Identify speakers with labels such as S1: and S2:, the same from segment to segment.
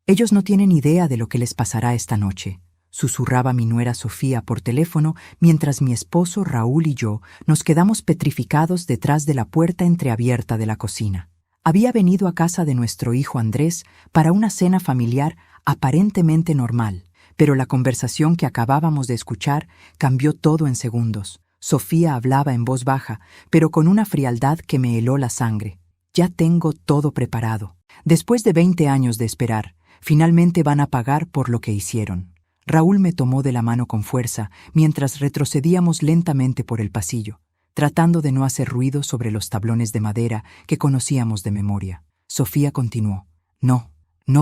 S1: Ellos no tienen idea de lo que les pasará esta noche, susurraba mi nuera Sofía por teléfono mientras mi esposo Raúl y yo nos quedamos petrificados detrás de la puerta entreabierta de la cocina. Había venido a casa de nuestro hijo Andrés para una cena familiar aparentemente normal, pero la conversación que acabábamos de escuchar cambió todo en segundos. Sofía hablaba en voz baja, pero con una frialdad que me heló la sangre. Ya tengo todo preparado. Después de 20 años de esperar, finalmente van a pagar por lo que hicieron. Raúl me tomó de la mano con fuerza mientras retrocedíamos lentamente por el pasillo, tratando de no hacer ruido sobre los tablones de madera que conocíamos de memoria. Sofía continuó: No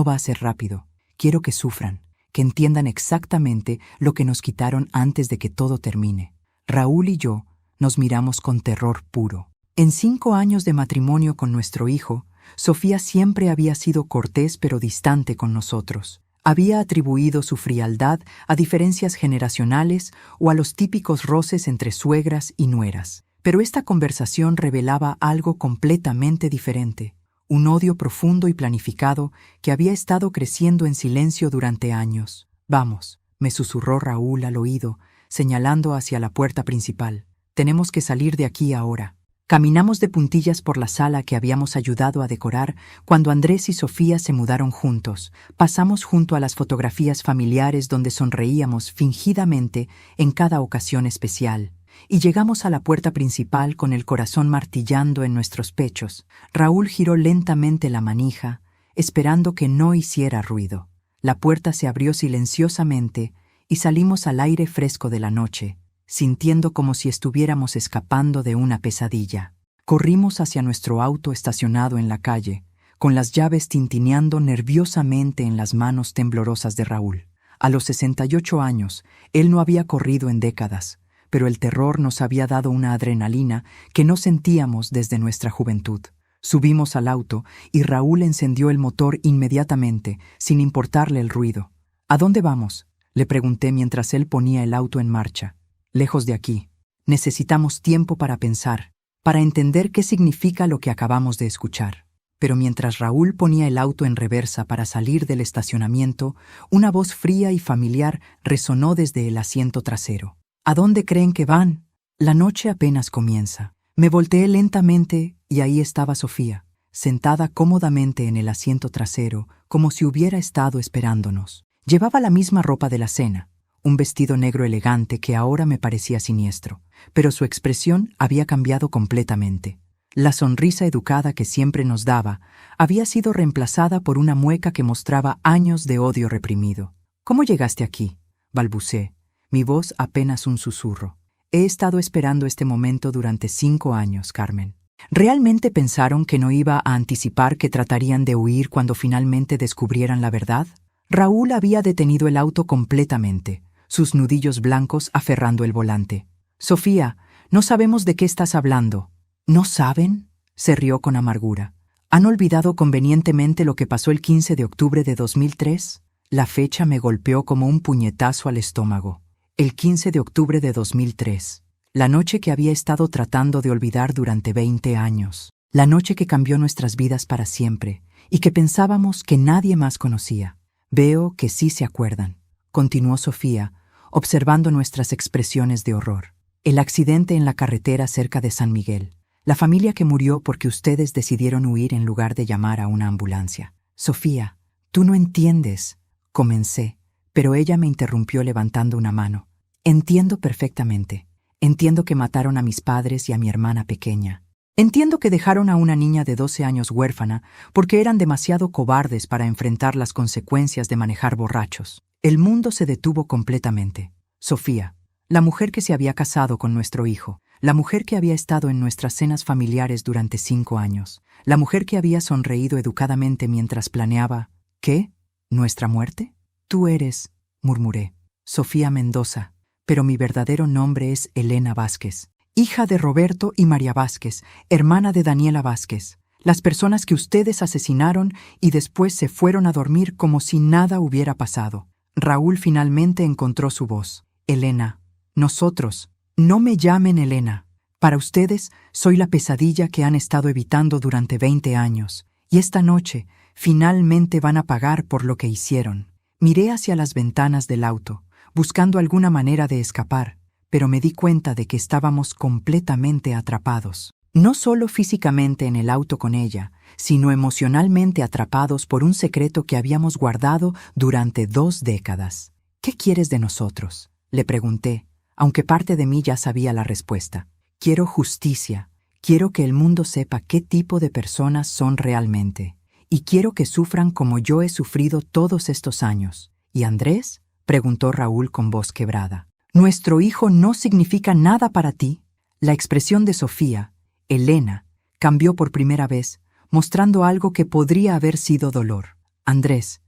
S1: va a ser rápido. Quiero que sufran, que entiendan exactamente lo que nos quitaron antes de que todo termine. Raúl y yo nos miramos con terror puro. En 5 años de matrimonio con nuestro hijo, Sofía siempre había sido cortés pero distante con nosotros. Había atribuido su frialdad a diferencias generacionales o a los típicos roces entre suegras y nueras. Pero esta conversación revelaba algo completamente diferente, un odio profundo y planificado que había estado creciendo en silencio durante años. Vamos, me susurró Raúl al oído, señalando hacia la puerta principal. Tenemos que salir de aquí ahora. Caminamos de puntillas por la sala que habíamos ayudado a decorar cuando Andrés y Sofía se mudaron juntos. Pasamos junto a las fotografías familiares donde sonreíamos fingidamente en cada ocasión especial, y llegamos a la puerta principal con el corazón martillando en nuestros pechos. Raúl giró lentamente la manija, esperando que no hiciera ruido. La puerta se abrió silenciosamente y salimos al aire fresco de la noche, sintiendo como si estuviéramos escapando de una pesadilla. Corrimos hacia nuestro auto estacionado en la calle, con las llaves tintineando nerviosamente en las manos temblorosas de Raúl. A los 68 años, él no había corrido en décadas, pero el terror nos había dado una adrenalina que no sentíamos desde nuestra juventud. Subimos al auto y Raúl encendió el motor inmediatamente, sin importarle el ruido. ¿A dónde vamos?, le pregunté mientras él ponía el auto en marcha. Lejos de aquí. Necesitamos tiempo para pensar, para entender qué significa lo que acabamos de escuchar. Pero mientras Raúl ponía el auto en reversa para salir del estacionamiento, una voz fría y familiar resonó desde el asiento trasero. ¿A dónde creen que van? La noche apenas comienza. Me volteé lentamente y ahí estaba Sofía, sentada cómodamente en el asiento trasero, como si hubiera estado esperándonos. Llevaba la misma ropa de la cena, un vestido negro elegante que ahora me parecía siniestro, pero su expresión había cambiado completamente. La sonrisa educada que siempre nos daba había sido reemplazada por una mueca que mostraba años de odio reprimido. ¿Cómo llegaste aquí?, balbuceé, mi voz apenas un susurro. He estado esperando este momento durante 5 años, Carmen. ¿Realmente pensaron que no iba a anticipar que tratarían de huir cuando finalmente descubrieran la verdad? Raúl había detenido el auto completamente, sus nudillos blancos aferrando el volante. Sofía, no sabemos de qué estás hablando. ¿No saben?, se rió con amargura. ¿Han olvidado convenientemente lo que pasó el 15 de octubre de 2003? La fecha me golpeó como un puñetazo al estómago. El 15 de octubre de 2003. La noche que había estado tratando de olvidar durante 20 años. La noche que cambió nuestras vidas para siempre y que pensábamos que nadie más conocía. Veo que sí se acuerdan, continuó Sofía, observando nuestras expresiones de horror. El accidente en la carretera cerca de San Miguel. La familia que murió porque ustedes decidieron huir en lugar de llamar a una ambulancia. Sofía, tú no entiendes, comencé, pero ella me interrumpió levantando una mano. Entiendo perfectamente. Entiendo que mataron a mis padres y a mi hermana pequeña. Entiendo que dejaron a una niña de 12 años huérfana porque eran demasiado cobardes para enfrentar las consecuencias de manejar borrachos. El mundo se detuvo completamente. Sofía, la mujer que se había casado con nuestro hijo, la mujer que había estado en nuestras cenas familiares durante 5 años, la mujer que había sonreído educadamente mientras planeaba... ¿Qué? ¿Nuestra muerte? Tú eres, murmuré, Sofía Mendoza, pero mi verdadero nombre es Elena Vázquez. Hija de Roberto y María Vázquez, hermana de Daniela Vázquez, las personas que ustedes asesinaron y después se fueron a dormir como si nada hubiera pasado. Raúl finalmente encontró su voz. Elena, nosotros, no me llamen Elena. Para ustedes soy la pesadilla que han estado evitando durante 20 años, y esta noche Finalmente van a pagar por lo que hicieron. Miré hacia las ventanas del auto, buscando alguna manera de escapar, pero me di cuenta de que estábamos completamente atrapados. No solo físicamente en el auto con ella, sino emocionalmente atrapados por un secreto que habíamos guardado durante 2 décadas. ¿Qué quieres de nosotros?, le pregunté, aunque parte de mí ya sabía la respuesta. Quiero justicia. Quiero que el mundo sepa qué tipo de personas son realmente. Y quiero que sufran como yo he sufrido todos estos años. ¿Y Andrés?, preguntó Raúl con voz quebrada. ¿Nuestro hijo no significa nada para ti? La expresión de Sofía, Elena, cambió por primera vez, mostrando algo que podría haber sido dolor. Andrés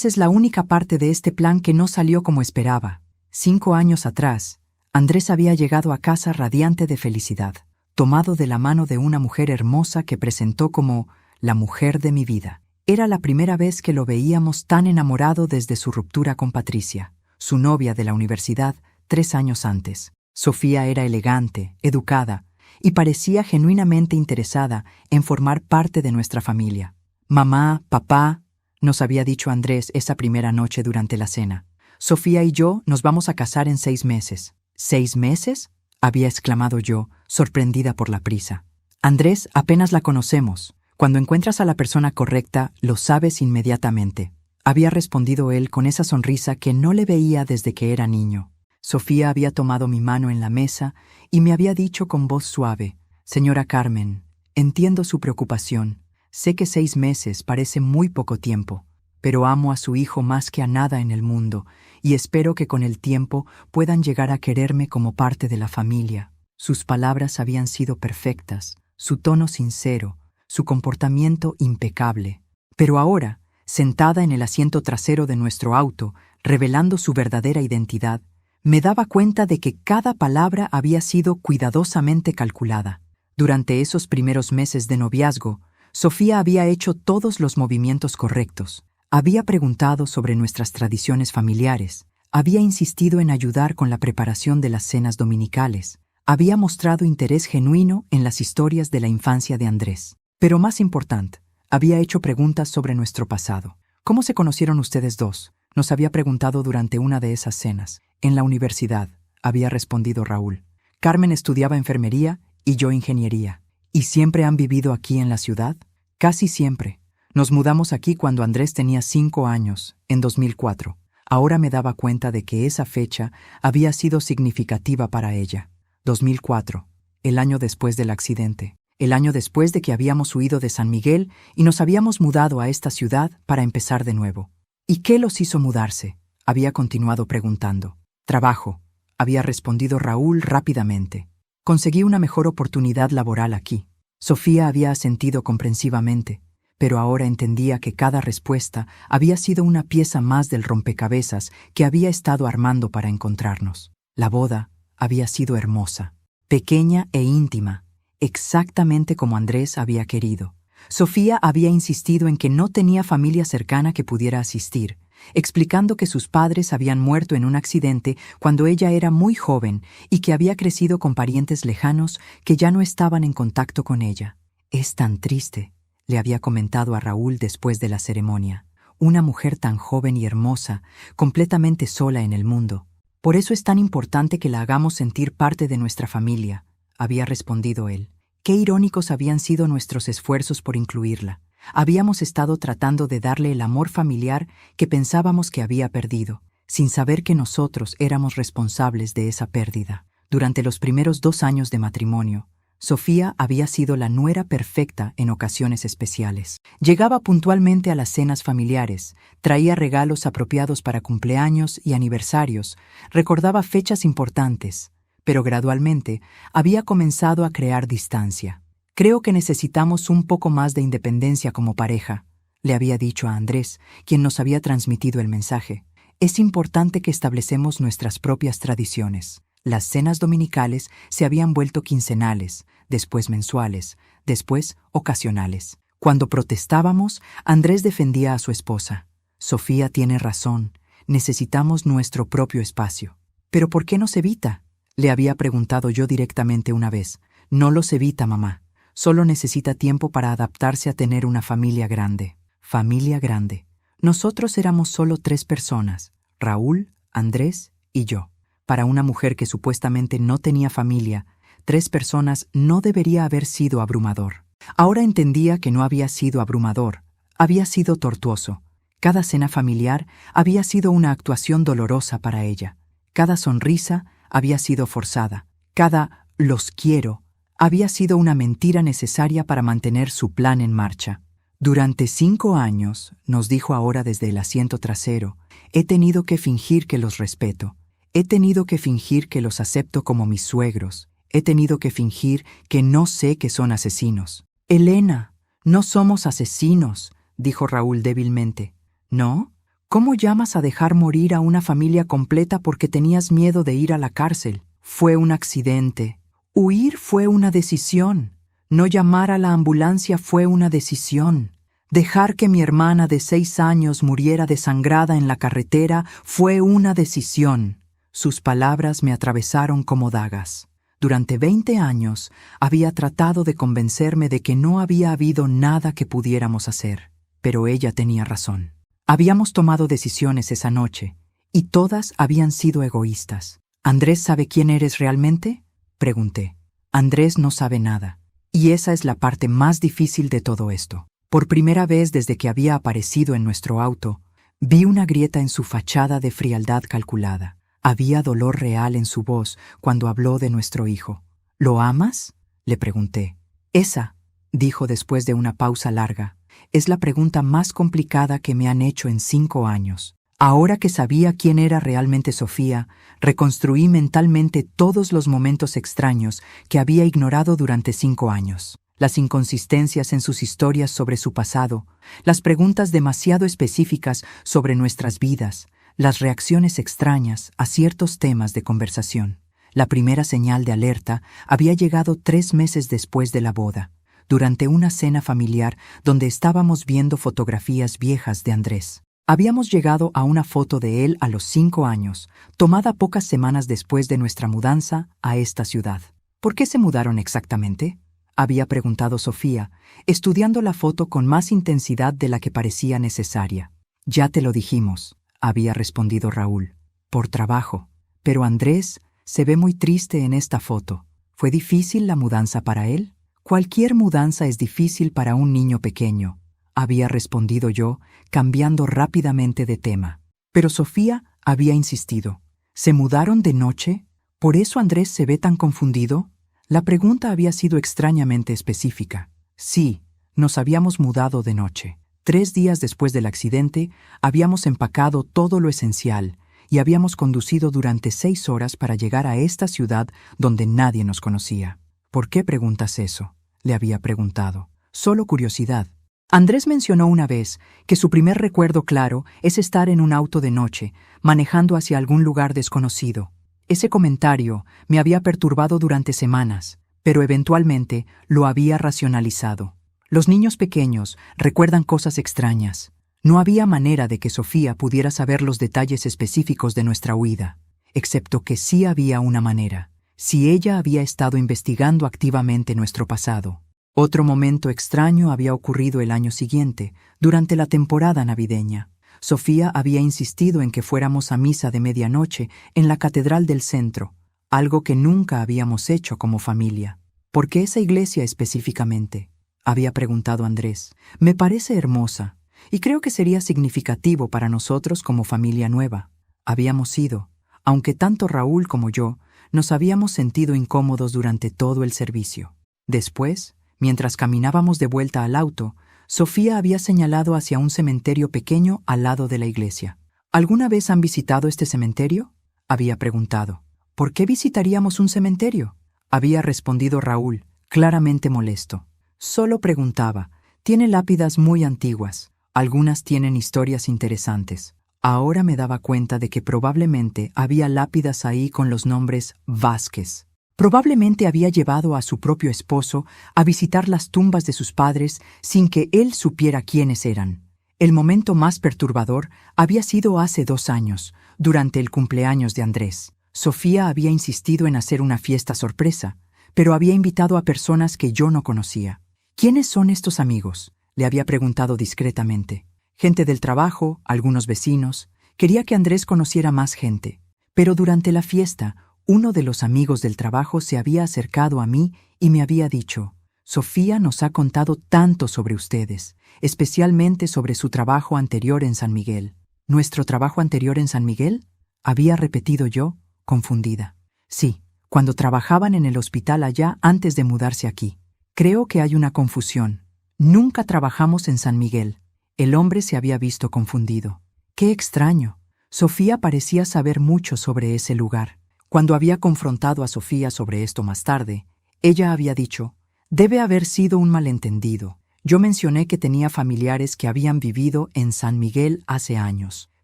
S1: es la única parte de este plan que no salió como esperaba. 5 años atrás, Andrés había llegado a casa radiante de felicidad, tomado de la mano de una mujer hermosa que presentó como la mujer de mi vida. Era la primera vez que lo veíamos tan enamorado desde su ruptura con Patricia, su novia de la universidad 3 años antes. Sofía era elegante, educada, y parecía genuinamente interesada en formar parte de nuestra familia. Mamá, papá, nos había dicho Andrés esa primera noche durante la cena. Sofía y yo nos vamos a casar en 6 meses. ¿6 meses? Había exclamado yo, sorprendida por la prisa. Andrés, apenas la conocemos. Cuando encuentras a la persona correcta, lo sabes inmediatamente. Había respondido él con esa sonrisa que no le veía desde que era niño. Sofía había tomado mi mano en la mesa y me había dicho con voz suave: «Señora Carmen, entiendo su preocupación. Sé que 6 meses parece muy poco tiempo, pero amo a su hijo más que a nada en el mundo y espero que con el tiempo puedan llegar a quererme como parte de la familia». Sus palabras habían sido perfectas, su tono sincero, su comportamiento impecable. Pero ahora, sentada en el asiento trasero de nuestro auto, revelando su verdadera identidad, me daba cuenta de que cada palabra había sido cuidadosamente calculada. Durante esos primeros meses de noviazgo, Sofía había hecho todos los movimientos correctos. Había preguntado sobre nuestras tradiciones familiares, había insistido en ayudar con la preparación de las cenas dominicales, había mostrado interés genuino en las historias de la infancia de Andrés. Pero más importante, había hecho preguntas sobre nuestro pasado. ¿Cómo se conocieron ustedes dos?, nos había preguntado durante una de esas cenas. En la universidad, había respondido Raúl. Carmen estudiaba enfermería y yo ingeniería. ¿Y siempre han vivido aquí en la ciudad? Casi siempre. Nos mudamos aquí cuando Andrés tenía 5 años, en 2004. Ahora me daba cuenta de que esa fecha había sido significativa para ella. 2004, el año después del accidente. El año después de que habíamos huido de San Miguel y nos habíamos mudado a esta ciudad para empezar de nuevo. ¿Y qué los hizo mudarse?, había continuado preguntando. Trabajo, había respondido Raúl rápidamente. Conseguí una mejor oportunidad laboral aquí. Sofía había asentido comprensivamente, pero ahora entendía que cada respuesta había sido una pieza más del rompecabezas que había estado armando para encontrarnos. La boda había sido hermosa, pequeña e íntima, exactamente como Andrés había querido. Sofía había insistido en que no tenía familia cercana que pudiera asistir, explicando que sus padres habían muerto en un accidente cuando ella era muy joven y que había crecido con parientes lejanos que ya no estaban en contacto con ella. «Es tan triste», le había comentado a Raúl después de la ceremonia. «Una mujer tan joven y hermosa, completamente sola en el mundo. Por eso es tan importante que la hagamos sentir parte de nuestra familia», había respondido él. Qué irónicos habían sido nuestros esfuerzos por incluirla. Habíamos estado tratando de darle el amor familiar que pensábamos que había perdido, sin saber que nosotros éramos responsables de esa pérdida. Durante los primeros 2 años de matrimonio, Sofía había sido la nuera perfecta en ocasiones especiales. Llegaba puntualmente a las cenas familiares, traía regalos apropiados para cumpleaños y aniversarios, recordaba fechas importantes, pero gradualmente había comenzado a crear distancia. «Creo que necesitamos un poco más de independencia como pareja», le había dicho a Andrés, quien nos había transmitido el mensaje. «Es importante que establecemos nuestras propias tradiciones». Las cenas dominicales se habían vuelto quincenales, después mensuales, después ocasionales. Cuando protestábamos, Andrés defendía a su esposa. «Sofía tiene razón, necesitamos nuestro propio espacio». «¿Pero por qué nos evita?», le había preguntado yo directamente una vez. «No los evita, mamá. Solo necesita tiempo para adaptarse a tener una familia grande». Familia grande. Nosotros éramos solo 3 personas, Raúl, Andrés y yo. Para una mujer que supuestamente no tenía familia, 3 personas no debería haber sido abrumador. Ahora entendía que no había sido abrumador, había sido tortuoso. Cada cena familiar había sido una actuación dolorosa para ella. Cada sonrisa había sido forzada. Cada «los quiero» había sido una mentira necesaria para mantener su plan en marcha. Durante 5 años, nos dijo ahora desde el asiento trasero, he tenido que fingir que los respeto. He tenido que fingir que los acepto como mis suegros. He tenido que fingir que no sé que son asesinos. Elena, no somos asesinos, dijo Raúl débilmente. ¿No? ¿Cómo llamas a dejar morir a una familia completa porque tenías miedo de ir a la cárcel? Fue un accidente. Huir fue una decisión. No llamar a la ambulancia fue una decisión. Dejar que mi hermana de 6 años muriera desangrada en la carretera fue una decisión. Sus palabras me atravesaron como dagas. Durante 20 años había tratado de convencerme de que no había habido nada que pudiéramos hacer, pero ella tenía razón. Habíamos tomado decisiones esa noche, y todas habían sido egoístas. ¿Andrés sabe quién eres realmente?, pregunté. Andrés no sabe nada, y esa es la parte más difícil de todo esto. Por primera vez desde que había aparecido en nuestro auto, vi una grieta en su fachada de frialdad calculada. Había dolor real en su voz cuando habló de nuestro hijo. ¿Lo amas?, le pregunté. Esa, dijo después de una pausa larga, es la pregunta más complicada que me han hecho en 5 años. Ahora que sabía quién era realmente Sofía, reconstruí mentalmente todos los momentos extraños que había ignorado durante 5 años. Las inconsistencias en sus historias sobre su pasado, las preguntas demasiado específicas sobre nuestras vidas, las reacciones extrañas a ciertos temas de conversación. La primera señal de alerta había llegado 3 meses después de la boda, durante una cena familiar donde estábamos viendo fotografías viejas de Andrés. Habíamos llegado a una foto de él a los 5 años, tomada pocas semanas después de nuestra mudanza a esta ciudad. ¿Por qué se mudaron exactamente?, había preguntado Sofía, estudiando la foto con más intensidad de la que parecía necesaria. Ya te lo dijimos, había respondido Raúl. Por trabajo. Pero Andrés se ve muy triste en esta foto. ¿Fue difícil la mudanza para él? Cualquier mudanza es difícil para un niño pequeño, había respondido yo, cambiando rápidamente de tema. Pero Sofía había insistido. ¿Se mudaron de noche? ¿Por eso Andrés se ve tan confundido? La pregunta había sido extrañamente específica. Sí, nos habíamos mudado de noche. 3 días después del accidente, habíamos empacado todo lo esencial y habíamos conducido durante 6 horas para llegar a esta ciudad donde nadie nos conocía. ¿Por qué preguntas eso?, le había preguntado. Solo curiosidad. Andrés mencionó una vez que su primer recuerdo claro es estar en un auto de noche, manejando hacia algún lugar desconocido. Ese comentario me había perturbado durante semanas, pero eventualmente lo había racionalizado. Los niños pequeños recuerdan cosas extrañas. No había manera de que Sofía pudiera saber los detalles específicos de nuestra huida, excepto que sí había una manera, si ella había estado investigando activamente nuestro pasado. Otro momento extraño había ocurrido el año siguiente, durante la temporada navideña. Sofía había insistido en que fuéramos a misa de medianoche en la catedral del centro, algo que nunca habíamos hecho como familia. ¿Por qué esa iglesia específicamente?, había preguntado Andrés. Me parece hermosa, y creo que sería significativo para nosotros como familia nueva. Habíamos ido, aunque tanto Raúl como yo nos habíamos sentido incómodos durante todo el servicio. Después, mientras caminábamos de vuelta al auto, Sofía había señalado hacia un cementerio pequeño al lado de la iglesia. ¿Alguna vez han visitado este cementerio?, había preguntado. ¿Por qué visitaríamos un cementerio?, había respondido Raúl, claramente molesto. Solo preguntaba. Tiene lápidas muy antiguas. Algunas tienen historias interesantes. Ahora me daba cuenta de que probablemente había lápidas ahí con los nombres Vázquez. Probablemente había llevado a su propio esposo a visitar las tumbas de sus padres sin que él supiera quiénes eran. El momento más perturbador había sido hace 2 años, durante el cumpleaños de Andrés. Sofía había insistido en hacer una fiesta sorpresa, pero había invitado a personas que yo no conocía. ¿Quiénes son estos amigos?, Le había preguntado discretamente. Gente del trabajo, algunos vecinos. Quería que Andrés conociera más gente. Pero durante la fiesta, uno de los amigos del trabajo se había acercado a mí y me había dicho: Sofía nos ha contado tanto sobre ustedes, especialmente sobre su trabajo anterior en San Miguel. ¿Nuestro trabajo anterior en San Miguel? Había repetido yo, confundida. Sí, cuando trabajaban en el hospital allá antes de mudarse aquí. Creo que hay una confusión. Nunca trabajamos en San Miguel. El hombre se había visto confundido. ¡Qué extraño! Sofía parecía saber mucho sobre ese lugar. Cuando había confrontado a Sofía sobre esto más tarde, ella había dicho: debe haber sido un malentendido. Yo mencioné que tenía familiares que habían vivido en San Miguel hace años,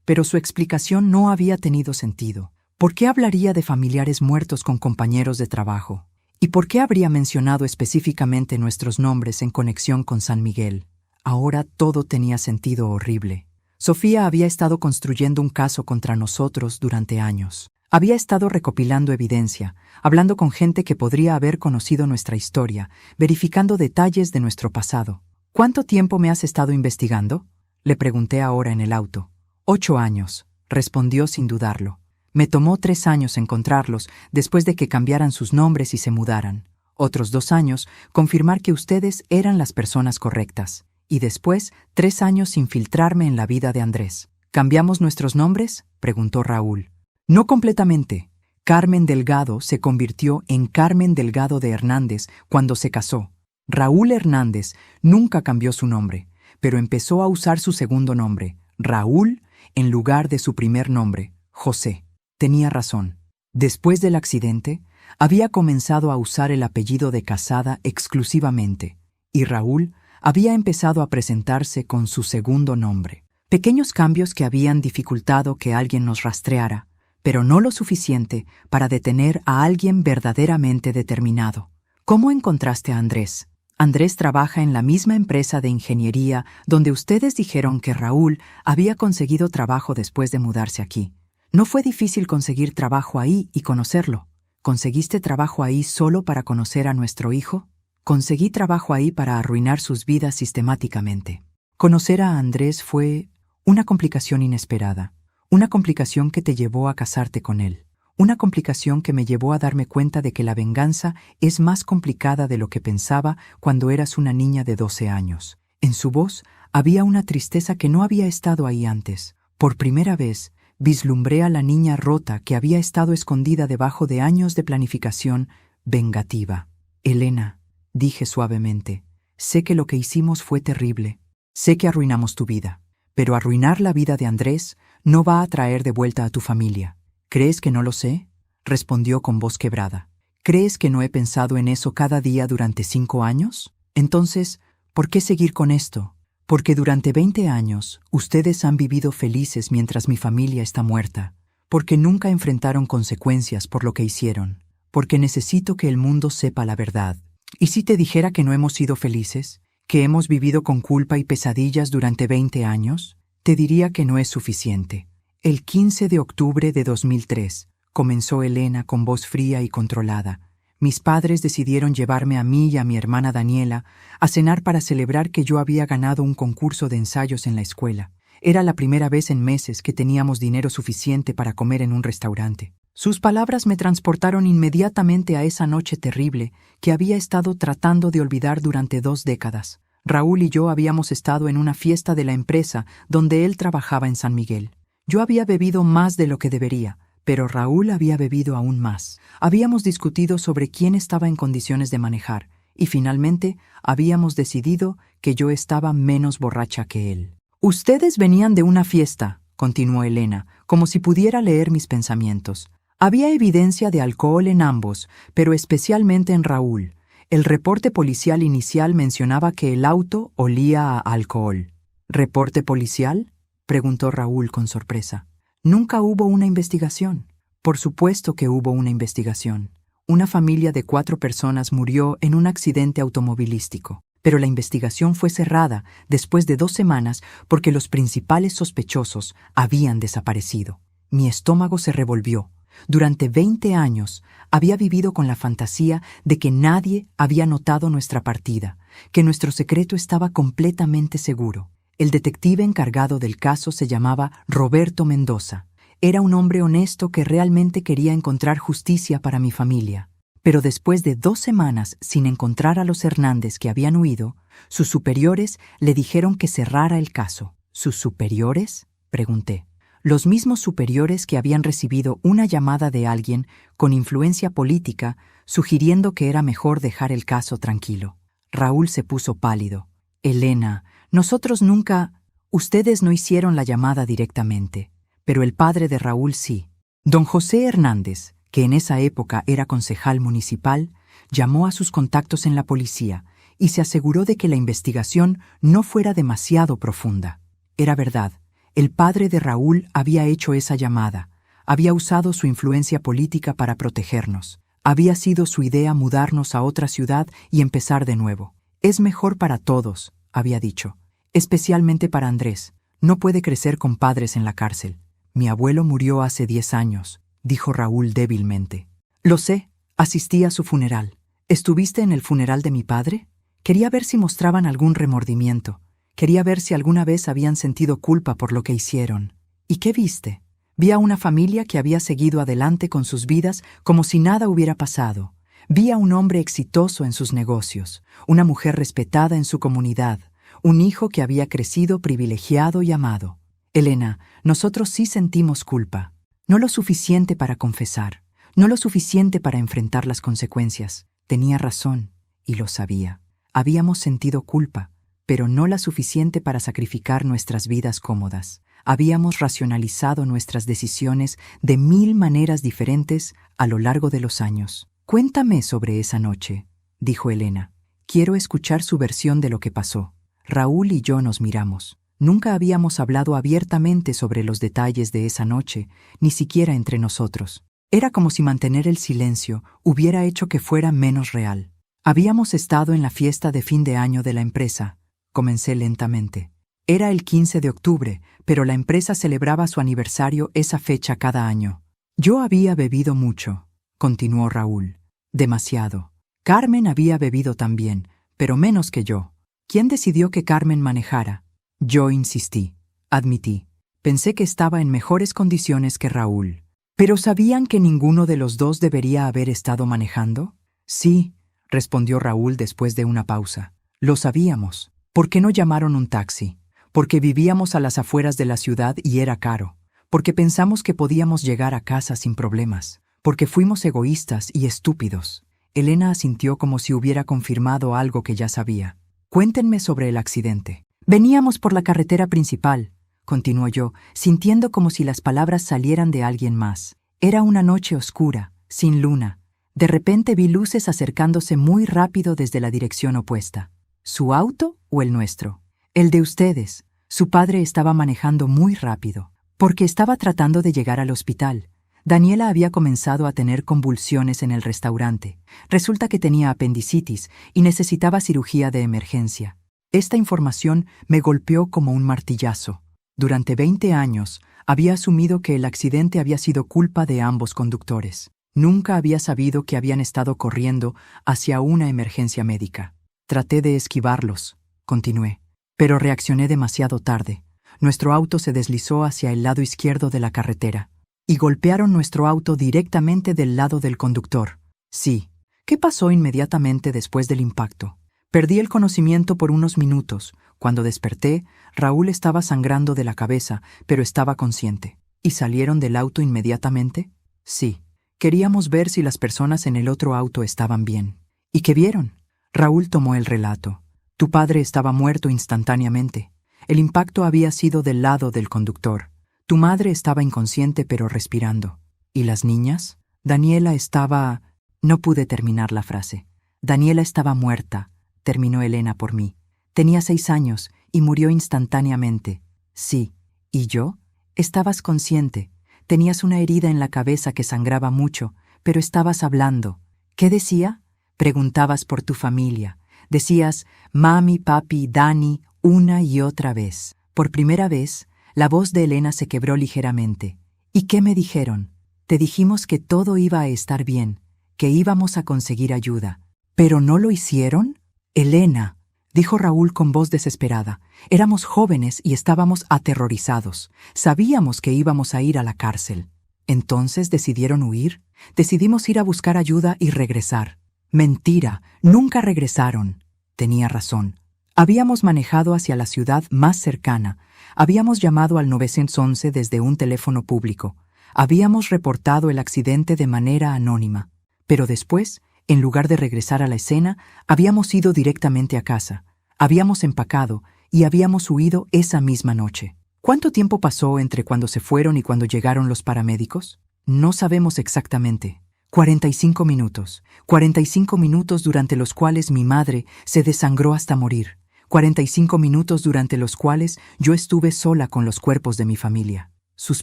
S1: pero su explicación no había tenido sentido. ¿Por qué hablaría de familiares muertos con compañeros de trabajo? ¿Y por qué habría mencionado específicamente nuestros nombres en conexión con San Miguel? Ahora todo tenía sentido horrible. Sofía había estado construyendo un caso contra nosotros durante años. Había estado recopilando evidencia, hablando con gente que podría haber conocido nuestra historia, verificando detalles de nuestro pasado. ¿Cuánto tiempo me has estado investigando?, le pregunté ahora en el auto. 8 años, respondió sin dudarlo. Me tomó 3 años encontrarlos después de que cambiaran sus nombres y se mudaran. Otros 2 años confirmar que ustedes eran las personas correctas. Y después 3 años infiltrarme en la vida de Andrés. ¿Cambiamos nuestros nombres?, preguntó Raúl. No completamente. Carmen Delgado se convirtió en Carmen Delgado de Hernández cuando se casó. Raúl Hernández nunca cambió su nombre, pero empezó a usar su segundo nombre, Raúl, en lugar de su primer nombre, José. Tenía razón. Después del accidente, había comenzado a usar el apellido de casada exclusivamente, y Raúl había empezado a presentarse con su segundo nombre. Pequeños cambios que habían dificultado que alguien nos rastreara, pero no lo suficiente para detener a alguien verdaderamente determinado. ¿Cómo encontraste a Andrés? Andrés trabaja en la misma empresa de ingeniería donde ustedes dijeron que Raúl había conseguido trabajo después de mudarse aquí. No fue difícil conseguir trabajo ahí y conocerlo. ¿Conseguiste trabajo ahí solo para conocer a nuestro hijo? Conseguí trabajo ahí para arruinar sus vidas sistemáticamente. Conocer a Andrés fue una complicación inesperada. Una complicación que te llevó a casarte con él. Una complicación que me llevó a darme cuenta de que la venganza es más complicada de lo que pensaba cuando eras una niña de 12 años. En su voz había una tristeza que no había estado ahí antes. Por primera vez, vislumbré a la niña rota que había estado escondida debajo de años de planificación vengativa. Elena, dije suavemente, sé que lo que hicimos fue terrible. Sé que arruinamos tu vida. Pero arruinar la vida de Andrés no va a traer de vuelta a tu familia. ¿Crees que no lo sé?, respondió con voz quebrada. ¿Crees que no he pensado en eso cada día durante 5 años? Entonces, ¿por qué seguir con esto? Porque durante 20 años ustedes han vivido felices mientras mi familia está muerta. Porque nunca enfrentaron consecuencias por lo que hicieron. Porque necesito que el mundo sepa la verdad. ¿Y si te dijera que no hemos sido felices? ¿Que hemos vivido con culpa y pesadillas durante 20 años? Te diría que no es suficiente. El 15 de octubre de 2003, comenzó Elena con voz fría y controlada, mis padres decidieron llevarme a mí y a mi hermana Daniela a cenar para celebrar que yo había ganado un concurso de ensayos en la escuela. Era la primera vez en meses que teníamos dinero suficiente para comer en un restaurante. Sus palabras me transportaron inmediatamente a esa noche terrible que había estado tratando de olvidar durante 2 décadas. Raúl y yo habíamos estado en una fiesta de la empresa donde él trabajaba en San Miguel. Yo había bebido más de lo que debería, pero Raúl había bebido aún más. Habíamos discutido sobre quién estaba en condiciones de manejar, y finalmente habíamos decidido que yo estaba menos borracha que él. Ustedes venían de una fiesta, continuó Elena, como si pudiera leer mis pensamientos. Había evidencia de alcohol en ambos, pero especialmente en Raúl. El reporte policial inicial mencionaba que el auto olía a alcohol. ¿Reporte policial?, preguntó Raúl con sorpresa. Nunca hubo una investigación. Por supuesto que hubo una investigación. Una familia de 4 personas murió en un accidente automovilístico, pero la investigación fue cerrada después de 2 semanas porque los principales sospechosos habían desaparecido. Mi estómago se revolvió. Durante 20 años había vivido con la fantasía de que nadie había notado nuestra partida, que nuestro secreto estaba completamente seguro. El detective encargado del caso se llamaba Roberto Mendoza. Era un hombre honesto que realmente quería encontrar justicia para mi familia. Pero después de 2 semanas sin encontrar a los Hernández que habían huido, sus superiores le dijeron que cerrara el caso. ¿Sus superiores?, pregunté. Los mismos superiores que habían recibido una llamada de alguien con influencia política sugiriendo que era mejor dejar el caso tranquilo. Raúl se puso pálido. Elena, nosotros nunca... Ustedes no hicieron la llamada directamente, pero el padre de Raúl sí. Don José Hernández, que en esa época era concejal municipal, llamó a sus contactos en la policía y se aseguró de que la investigación no fuera demasiado profunda. Era verdad, el padre de Raúl había hecho esa llamada, había usado su influencia política para protegernos. Había sido su idea mudarnos a otra ciudad y empezar de nuevo. Es mejor para todos, había dicho, especialmente para Andrés. No puede crecer con padres en la cárcel. Mi abuelo murió hace 10 años, dijo Raúl débilmente. Lo sé, asistí a su funeral. ¿Estuviste en el funeral de mi padre? Quería ver si mostraban algún remordimiento. Quería ver si alguna vez habían sentido culpa por lo que hicieron. ¿Y qué viste? Vi a una familia que había seguido adelante con sus vidas como si nada hubiera pasado. Vi a un hombre exitoso en sus negocios, una mujer respetada en su comunidad, un hijo que había crecido privilegiado y amado. Elena, nosotros sí sentimos culpa. No lo suficiente para confesar, no lo suficiente para enfrentar las consecuencias. Tenía razón, y lo sabía. Habíamos sentido culpa, pero no la suficiente para sacrificar nuestras vidas cómodas. Habíamos racionalizado nuestras decisiones de 1000 maneras diferentes a lo largo de los años. Cuéntame sobre esa noche, dijo Elena. Quiero escuchar su versión de lo que pasó. Raúl y yo nos miramos. Nunca habíamos hablado abiertamente sobre los detalles de esa noche, ni siquiera entre nosotros. Era como si mantener el silencio hubiera hecho que fuera menos real. Habíamos estado en la fiesta de fin de año de la empresa. Comencé lentamente. Era el 15 de octubre, pero la empresa celebraba su aniversario esa fecha cada año. Yo había bebido mucho, continuó Raúl. Demasiado. Carmen había bebido también, pero menos que yo. ¿Quién decidió que Carmen manejara? Yo insistí. Admití. Pensé que estaba en mejores condiciones que Raúl. ¿Pero sabían que ninguno de los dos debería haber estado manejando? Sí, respondió Raúl después de una pausa. Lo sabíamos. ¿Por qué no llamaron un taxi? Porque vivíamos a las afueras de la ciudad y era caro. Porque pensamos que podíamos llegar a casa sin problemas. Porque fuimos egoístas y estúpidos. Elena asintió como si hubiera confirmado algo que ya sabía. Cuéntenme sobre el accidente. Veníamos por la carretera principal, continuó yo, sintiendo como si las palabras salieran de alguien más. Era una noche oscura, sin luna. De repente vi luces acercándose muy rápido desde la dirección opuesta. ¿Su auto o el nuestro? El de ustedes. Su padre estaba manejando muy rápido, porque estaba tratando de llegar al hospital. Daniela había comenzado a tener convulsiones en el restaurante. Resulta que tenía apendicitis y necesitaba cirugía de emergencia. Esta información me golpeó como un martillazo. Durante 20 años había asumido que el accidente había sido culpa de ambos conductores. Nunca había sabido que habían estado corriendo hacia una emergencia médica. Traté de esquivarlos, continué, pero reaccioné demasiado tarde. Nuestro auto se deslizó hacia el lado izquierdo de la carretera y golpearon nuestro auto directamente del lado del conductor. Sí. ¿Qué pasó inmediatamente después del impacto? Perdí el conocimiento por unos minutos. Cuando desperté, Raúl estaba sangrando de la cabeza, pero estaba consciente. ¿Y salieron del auto inmediatamente? Sí. Queríamos ver si las personas en el otro auto estaban bien. ¿Y qué vieron? Raúl tomó el relato. Tu padre estaba muerto instantáneamente. El impacto había sido del lado del conductor. Tu madre estaba inconsciente pero respirando. ¿Y las niñas? Daniela estaba... No pude terminar la frase. Daniela estaba muerta, terminó Elena por mí. Tenía 6 años y murió instantáneamente. Sí. ¿Y yo? Estabas consciente. Tenías una herida en la cabeza que sangraba mucho, pero estabas hablando. ¿Qué decía? Preguntabas por tu familia. Decías, mami, papi, Dani, una y otra vez. Por primera vez, la voz de Elena se quebró ligeramente. ¿Y qué me dijeron? Te dijimos que todo iba a estar bien, que íbamos a conseguir ayuda. ¿Pero no lo hicieron? Elena, dijo Raúl con voz desesperada. Éramos jóvenes y estábamos aterrorizados. Sabíamos que íbamos a ir a la cárcel. ¿Entonces decidieron huir? Decidimos ir a buscar ayuda y regresar. Mentira, nunca regresaron. Tenía razón. Habíamos manejado hacia la ciudad más cercana. Habíamos llamado al 911 desde un teléfono público. Habíamos reportado el accidente de manera anónima. Pero después, en lugar de regresar a la escena, habíamos ido directamente a casa. Habíamos empacado y habíamos huido esa misma noche. ¿Cuánto tiempo pasó entre cuando se fueron y cuando llegaron los paramédicos? No sabemos exactamente. 45 minutos. 45 minutos durante los cuales mi madre se desangró hasta morir. 45 minutos durante los cuales yo estuve sola con los cuerpos de mi familia. Sus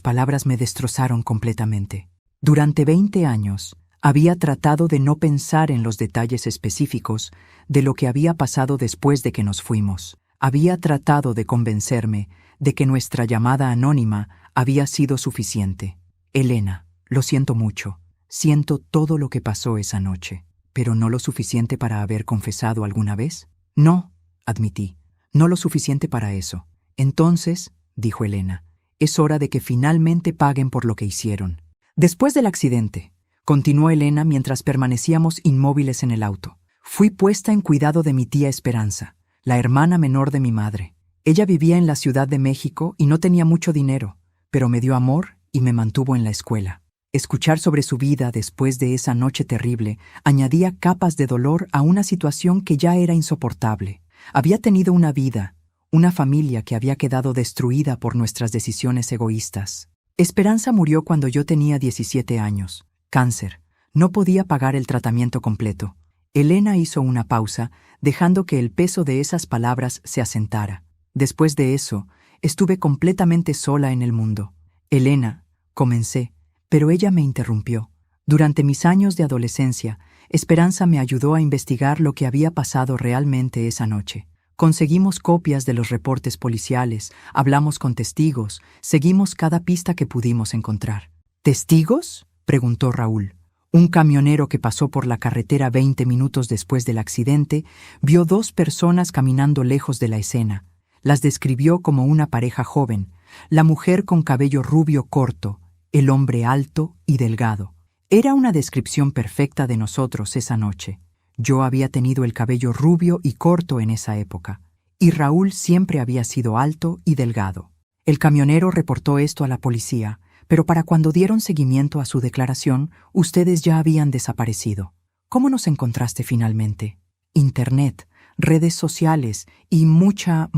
S1: palabras me destrozaron completamente. Durante 20 años, había tratado de no pensar en los detalles específicos de lo que había pasado después de que nos fuimos. Había tratado de convencerme de que nuestra llamada anónima había sido suficiente. Elena, lo siento mucho. Siento todo lo que pasó esa noche. ¿Pero no lo suficiente para haber confesado alguna vez? No, admití. No lo suficiente para eso. Entonces, dijo Elena, es hora de que finalmente paguen por lo que hicieron. Después del accidente, continuó Elena mientras permanecíamos inmóviles en el auto, fui puesta en cuidado de mi tía Esperanza, la hermana menor de mi madre. Ella vivía en la Ciudad de México y no tenía mucho dinero, pero me dio amor y me mantuvo en la escuela. Escuchar sobre su vida después de esa noche terrible añadía capas de dolor a una situación que ya era insoportable. Había tenido una vida, una familia que había quedado destruida por nuestras decisiones egoístas. Esperanza murió cuando yo tenía 17 años. Cáncer. No podía pagar el tratamiento completo. Elena hizo una pausa, dejando que el peso de esas palabras se asentara. Después de eso, estuve completamente sola en el mundo. Elena, comencé, pero ella me interrumpió. Durante mis años de adolescencia, Esperanza me ayudó a investigar lo que había pasado realmente esa noche. Conseguimos copias de los reportes policiales, hablamos con testigos, seguimos cada pista que pudimos encontrar. ¿Testigos?, preguntó Raúl. Un camionero que pasó por la carretera 20 minutos después del accidente vio 2 personas caminando lejos de la escena. Las describió como una pareja joven, la mujer con cabello rubio corto, el hombre alto y delgado. Era una descripción perfecta de nosotros esa noche. Yo había tenido el cabello rubio y corto en esa época, y Raúl siempre había sido alto y delgado. El camionero reportó esto a la policía, pero para cuando dieron seguimiento a su declaración, ustedes ya habían desaparecido. ¿Cómo nos encontraste finalmente? Internet, redes sociales y mucha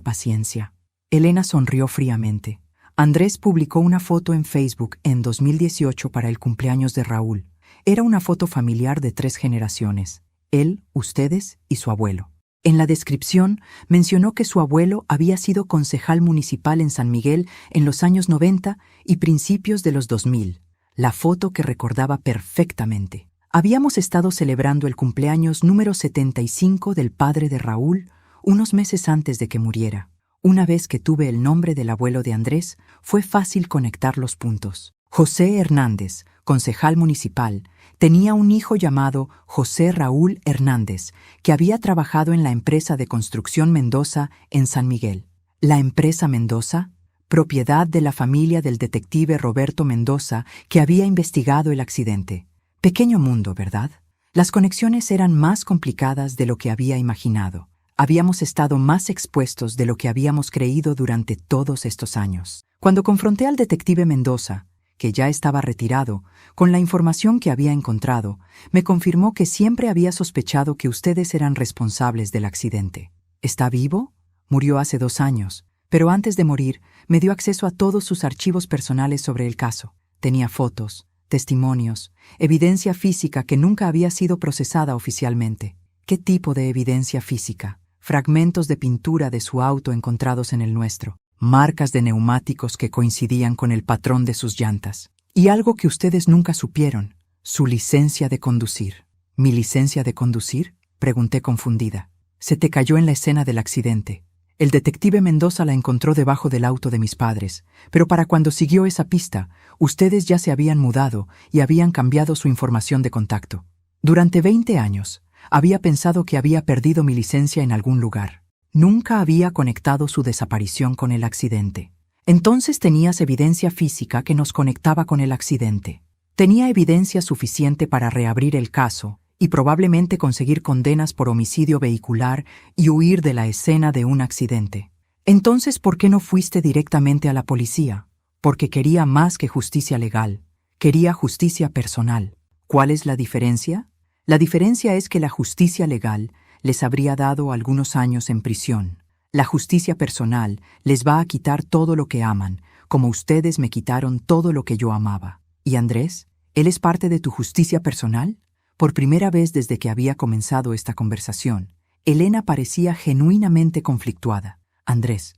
S1: paciencia. Elena sonrió fríamente. Andrés publicó una foto en Facebook en 2018 para el cumpleaños de Raúl. Era una foto familiar de 3 generaciones, él, ustedes y su abuelo. En la descripción mencionó que su abuelo había sido concejal municipal en San Miguel en los años 90 y principios de los 2000, la foto que recordaba perfectamente. Habíamos estado celebrando el cumpleaños número 75 del padre de Raúl unos meses antes de que muriera. Una vez que tuve el nombre del abuelo de Andrés, fue fácil conectar los puntos. José Hernández, concejal municipal, tenía un hijo llamado José Raúl Hernández, que había trabajado en la empresa de construcción Mendoza en San Miguel. La empresa Mendoza, propiedad de la familia del detective Roberto Mendoza, que había investigado el accidente. Pequeño mundo, ¿verdad? Las conexiones eran más complicadas de lo que había imaginado. Habíamos estado más expuestos de lo que habíamos creído durante todos estos años. Cuando confronté al detective Mendoza, que ya estaba retirado, con la información que había encontrado, me confirmó que siempre había sospechado que ustedes eran responsables del accidente. ¿Está vivo? Murió hace 2 años, pero antes de morir me dio acceso a todos sus archivos personales sobre el caso. Tenía fotos, testimonios, evidencia física que nunca había sido procesada oficialmente. ¿Qué tipo de evidencia física? Fragmentos de pintura de su auto encontrados en el nuestro. Marcas de neumáticos que coincidían con el patrón de sus llantas. Y algo que ustedes nunca supieron, su licencia de conducir. ¿Mi licencia de conducir?, pregunté confundida. Se te cayó en la escena del accidente. El detective Mendoza la encontró debajo del auto de mis padres, pero para cuando siguió esa pista, ustedes ya se habían mudado y habían cambiado su información de contacto. Durante 20 años, había pensado que había perdido mi licencia en algún lugar. Nunca había conectado su desaparición con el accidente. Entonces tenías evidencia física que nos conectaba con el accidente. Tenía evidencia suficiente para reabrir el caso y probablemente conseguir condenas por homicidio vehicular y huir de la escena de un accidente. Entonces, ¿por qué no fuiste directamente a la policía? Porque quería más que justicia legal. Quería justicia personal. ¿Cuál es la diferencia? La diferencia es que la justicia legal les habría dado algunos años en prisión. La justicia personal les va a quitar todo lo que aman, como ustedes me quitaron todo lo que yo amaba. ¿Y Andrés? ¿Él es parte de tu justicia personal? Por primera vez desde que había comenzado esta conversación, Elena parecía genuinamente conflictuada. Andrés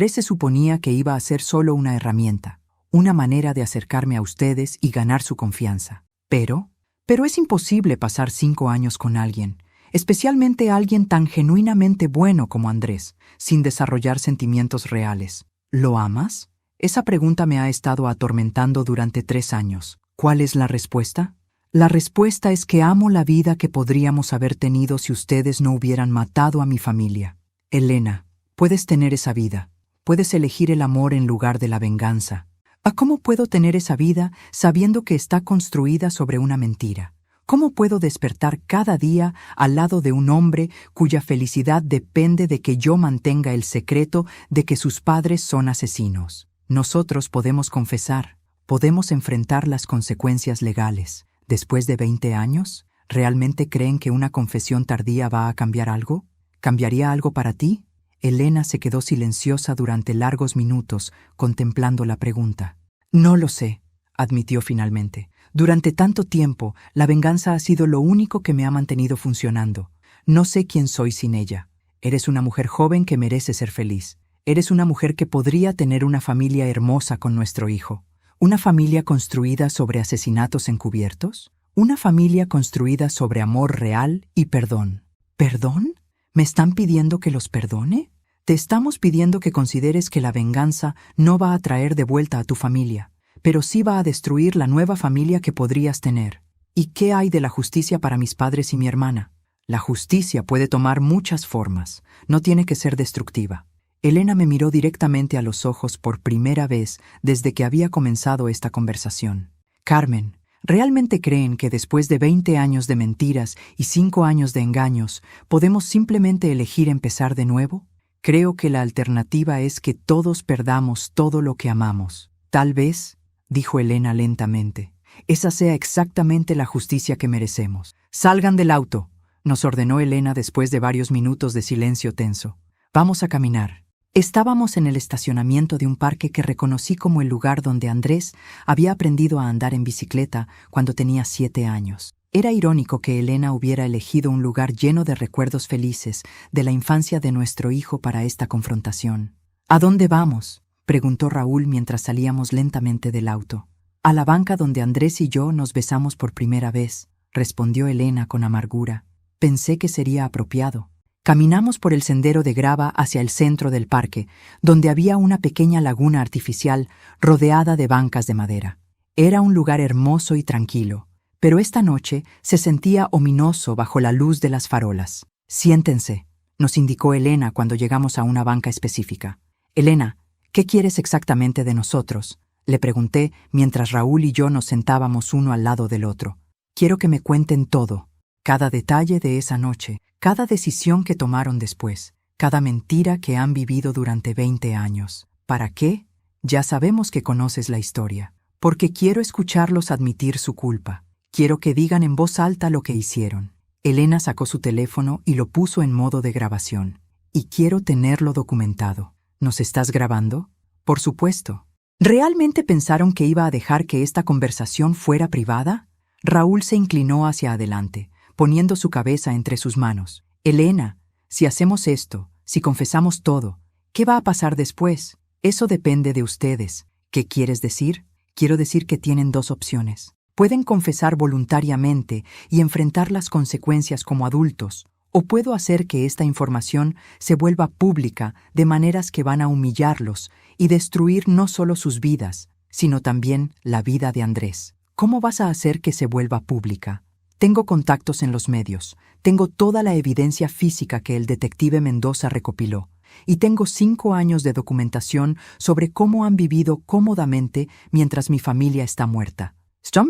S1: se suponía que iba a ser solo una herramienta, una manera de acercarme a ustedes y ganar su confianza. Pero es imposible pasar 5 años con alguien, especialmente alguien tan genuinamente bueno como Andrés, sin desarrollar sentimientos reales. ¿Lo amas? Esa pregunta me ha estado atormentando durante 3 años. ¿Cuál es la respuesta? La respuesta es que amo la vida que podríamos haber tenido si ustedes no hubieran matado a mi familia. Elena, puedes tener esa vida. Puedes elegir el amor en lugar de la venganza. ¿Cómo puedo tener esa vida sabiendo que está construida sobre una mentira? ¿Cómo puedo despertar cada día al lado de un hombre cuya felicidad depende de que yo mantenga el secreto de que sus padres son asesinos? Nosotros podemos confesar, podemos enfrentar las consecuencias legales. ¿Después de 20 años, realmente creen que una confesión tardía va a cambiar algo? ¿Cambiaría algo para ti? Elena se quedó silenciosa durante largos minutos, contemplando la pregunta. No lo sé, admitió finalmente. Durante tanto tiempo, la venganza ha sido lo único que me ha mantenido funcionando. No sé quién soy sin ella. Eres una mujer joven que merece ser feliz. Eres una mujer que podría tener una familia hermosa con nuestro hijo. ¿Una familia construida sobre asesinatos encubiertos? ¿Una familia construida sobre amor real y perdón? ¿Perdón? ¿Me están pidiendo que los perdone? Te estamos pidiendo que consideres que la venganza no va a traer de vuelta a tu familia, pero sí va a destruir la nueva familia que podrías tener. ¿Y qué hay de la justicia para mis padres y mi hermana? La justicia puede tomar muchas formas, no tiene que ser destructiva. Elena me miró directamente a los ojos por primera vez desde que había comenzado esta conversación. Carmen, ¿realmente creen que después de 20 años de mentiras y 5 años de engaños, podemos simplemente elegir empezar de nuevo? Creo que la alternativa es que todos perdamos todo lo que amamos. Tal vez, dijo Elena lentamente, esa sea exactamente la justicia que merecemos. Salgan del auto, nos ordenó Elena después de varios minutos de silencio tenso. Vamos a caminar. Estábamos en el estacionamiento de un parque que reconocí como el lugar donde Andrés había aprendido a andar en bicicleta cuando tenía 7 años. Era irónico que Elena hubiera elegido un lugar lleno de recuerdos felices de la infancia de nuestro hijo para esta confrontación. ¿A dónde vamos?, preguntó Raúl mientras salíamos lentamente del auto. A la banca donde Andrés y yo nos besamos por primera vez, respondió Elena con amargura. Pensé que sería apropiado. Caminamos por el sendero de grava hacia el centro del parque, donde había una pequeña laguna artificial rodeada de bancas de madera. Era un lugar hermoso y tranquilo, pero esta noche se sentía ominoso bajo la luz de las farolas. Siéntense, nos indicó Elena cuando llegamos a una banca específica. Elena, ¿qué quieres exactamente de nosotros?, le pregunté mientras Raúl y yo nos sentábamos uno al lado del otro. Quiero que me cuenten todo. Cada detalle de esa noche, cada decisión que tomaron después, cada mentira que han vivido durante 20 años. ¿Para qué? Ya sabemos que conoces la historia. Porque quiero escucharlos admitir su culpa. Quiero que digan en voz alta lo que hicieron. Elena sacó su teléfono y lo puso en modo de grabación. Y quiero tenerlo documentado. ¿Nos estás grabando? Por supuesto. ¿Realmente pensaron que iba a dejar que esta conversación fuera privada? Raúl se inclinó hacia adelante, poniendo su cabeza entre sus manos. Elena, si hacemos esto, si confesamos todo, ¿qué va a pasar después? Eso depende de ustedes. ¿Qué quieres decir? Quiero decir que tienen 2 opciones. Pueden confesar voluntariamente y enfrentar las consecuencias como adultos, O puedo hacer que esta información se vuelva pública de maneras que van a humillarlos y destruir no solo sus vidas, sino también la vida de Andrés. ¿Cómo vas a hacer que se vuelva pública? Tengo contactos en los medios, tengo toda la evidencia física que el detective Mendoza recopiló, y tengo 5 años de documentación sobre cómo han vivido cómodamente mientras mi familia está muerta.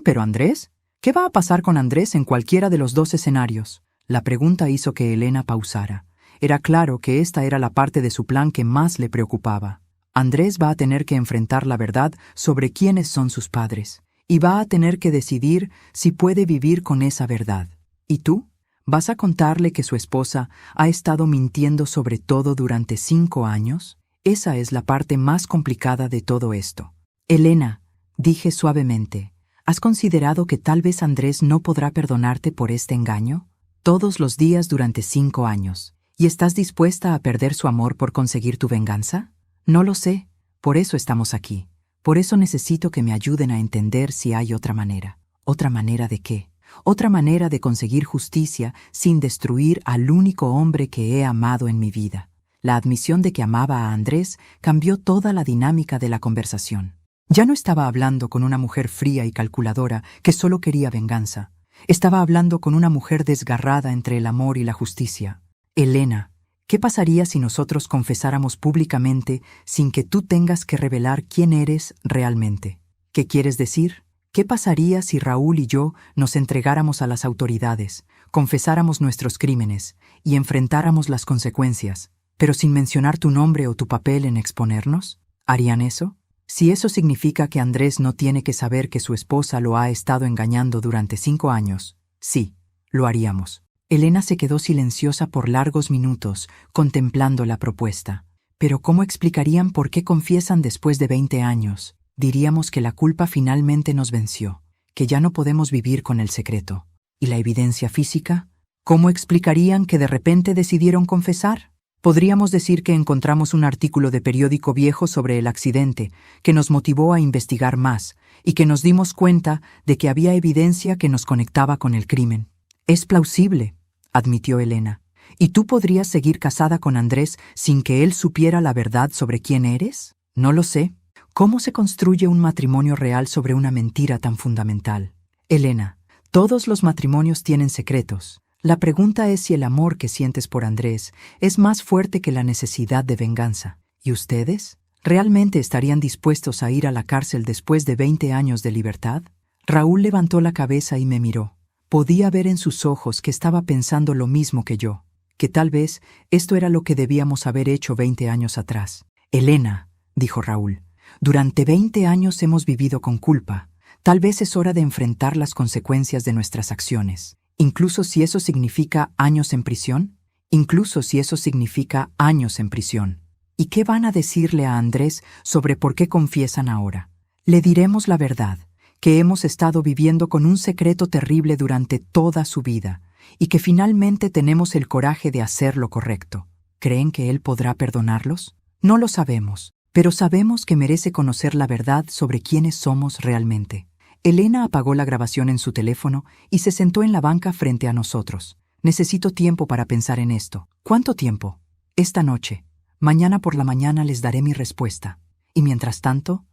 S1: ¿Pero Andrés? ¿Qué va a pasar con Andrés en cualquiera de los 2 escenarios? La pregunta hizo que Elena pausara. Era claro que esta era la parte de su plan que más le preocupaba. Andrés va a tener que enfrentar la verdad sobre quiénes son sus padres, y va a tener que decidir si puede vivir con esa verdad. ¿Y tú? ¿Vas a contarle que su esposa ha estado mintiendo sobre todo durante 5 años? Esa es la parte más complicada de todo esto. Elena, dije suavemente, ¿has considerado que tal vez Andrés no podrá perdonarte por este engaño? Todos los días durante 5 años. ¿Y estás dispuesta a perder su amor por conseguir tu venganza? No lo sé. Por eso estamos aquí. Por eso necesito que me ayuden a entender si hay otra manera. ¿Otra manera de qué? Otra manera de conseguir justicia sin destruir al único hombre que he amado en mi vida. La admisión de que amaba a Andrés cambió toda la dinámica de la conversación. Ya no estaba hablando con una mujer fría y calculadora que solo quería venganza. Estaba hablando con una mujer desgarrada entre el amor y la justicia. Elena, ¿qué pasaría si nosotros confesáramos públicamente sin que tú tengas que revelar quién eres realmente? ¿Qué quieres decir? ¿Qué pasaría si Raúl y yo nos entregáramos a las autoridades, confesáramos nuestros crímenes y enfrentáramos las consecuencias, pero sin mencionar tu nombre o tu papel en exponernos? ¿Harían eso? Si eso significa que Andrés no tiene que saber que su esposa lo ha estado engañando durante 5 años, sí, lo haríamos. Elena se quedó silenciosa por largos minutos, contemplando la propuesta. Pero ¿cómo explicarían por qué confiesan después de 20 años? Diríamos que la culpa finalmente nos venció, que ya no podemos vivir con el secreto. ¿Y la evidencia física? ¿Cómo explicarían que de repente decidieron confesar? Podríamos decir que encontramos un artículo de periódico viejo sobre el accidente que nos motivó a investigar más y que nos dimos cuenta de que había evidencia que nos conectaba con el crimen. Es plausible, admitió Elena. ¿Y tú podrías seguir casada con Andrés sin que él supiera la verdad sobre quién eres? No lo sé. ¿Cómo se construye un matrimonio real sobre una mentira tan fundamental? Elena, todos los matrimonios tienen secretos. La pregunta es si el amor que sientes por Andrés es más fuerte que la necesidad de venganza. ¿Y ustedes? ¿Realmente estarían dispuestos a ir a la cárcel después de 20 años de libertad? Raúl levantó la cabeza y me miró. Podía ver en sus ojos que estaba pensando lo mismo que yo, que tal vez esto era lo que debíamos haber hecho 20 años atrás. Elena, dijo Raúl, durante 20 años hemos vivido con culpa. Tal vez es hora de enfrentar las consecuencias de nuestras acciones. Incluso si eso significa años en prisión. Incluso si eso significa años en prisión. ¿Y qué van a decirle a Andrés sobre por qué confiesan ahora? Le diremos la verdad, que hemos estado viviendo con un secreto terrible durante toda su vida y que finalmente tenemos el coraje de hacer lo correcto. ¿Creen que él podrá perdonarlos? No lo sabemos, pero sabemos que merece conocer la verdad sobre quiénes somos realmente. Elena apagó la grabación en su teléfono y se sentó en la banca frente a nosotros. Necesito tiempo para pensar en esto. ¿Cuánto tiempo? Esta noche. Mañana por la mañana les daré mi respuesta. Y mientras tanto,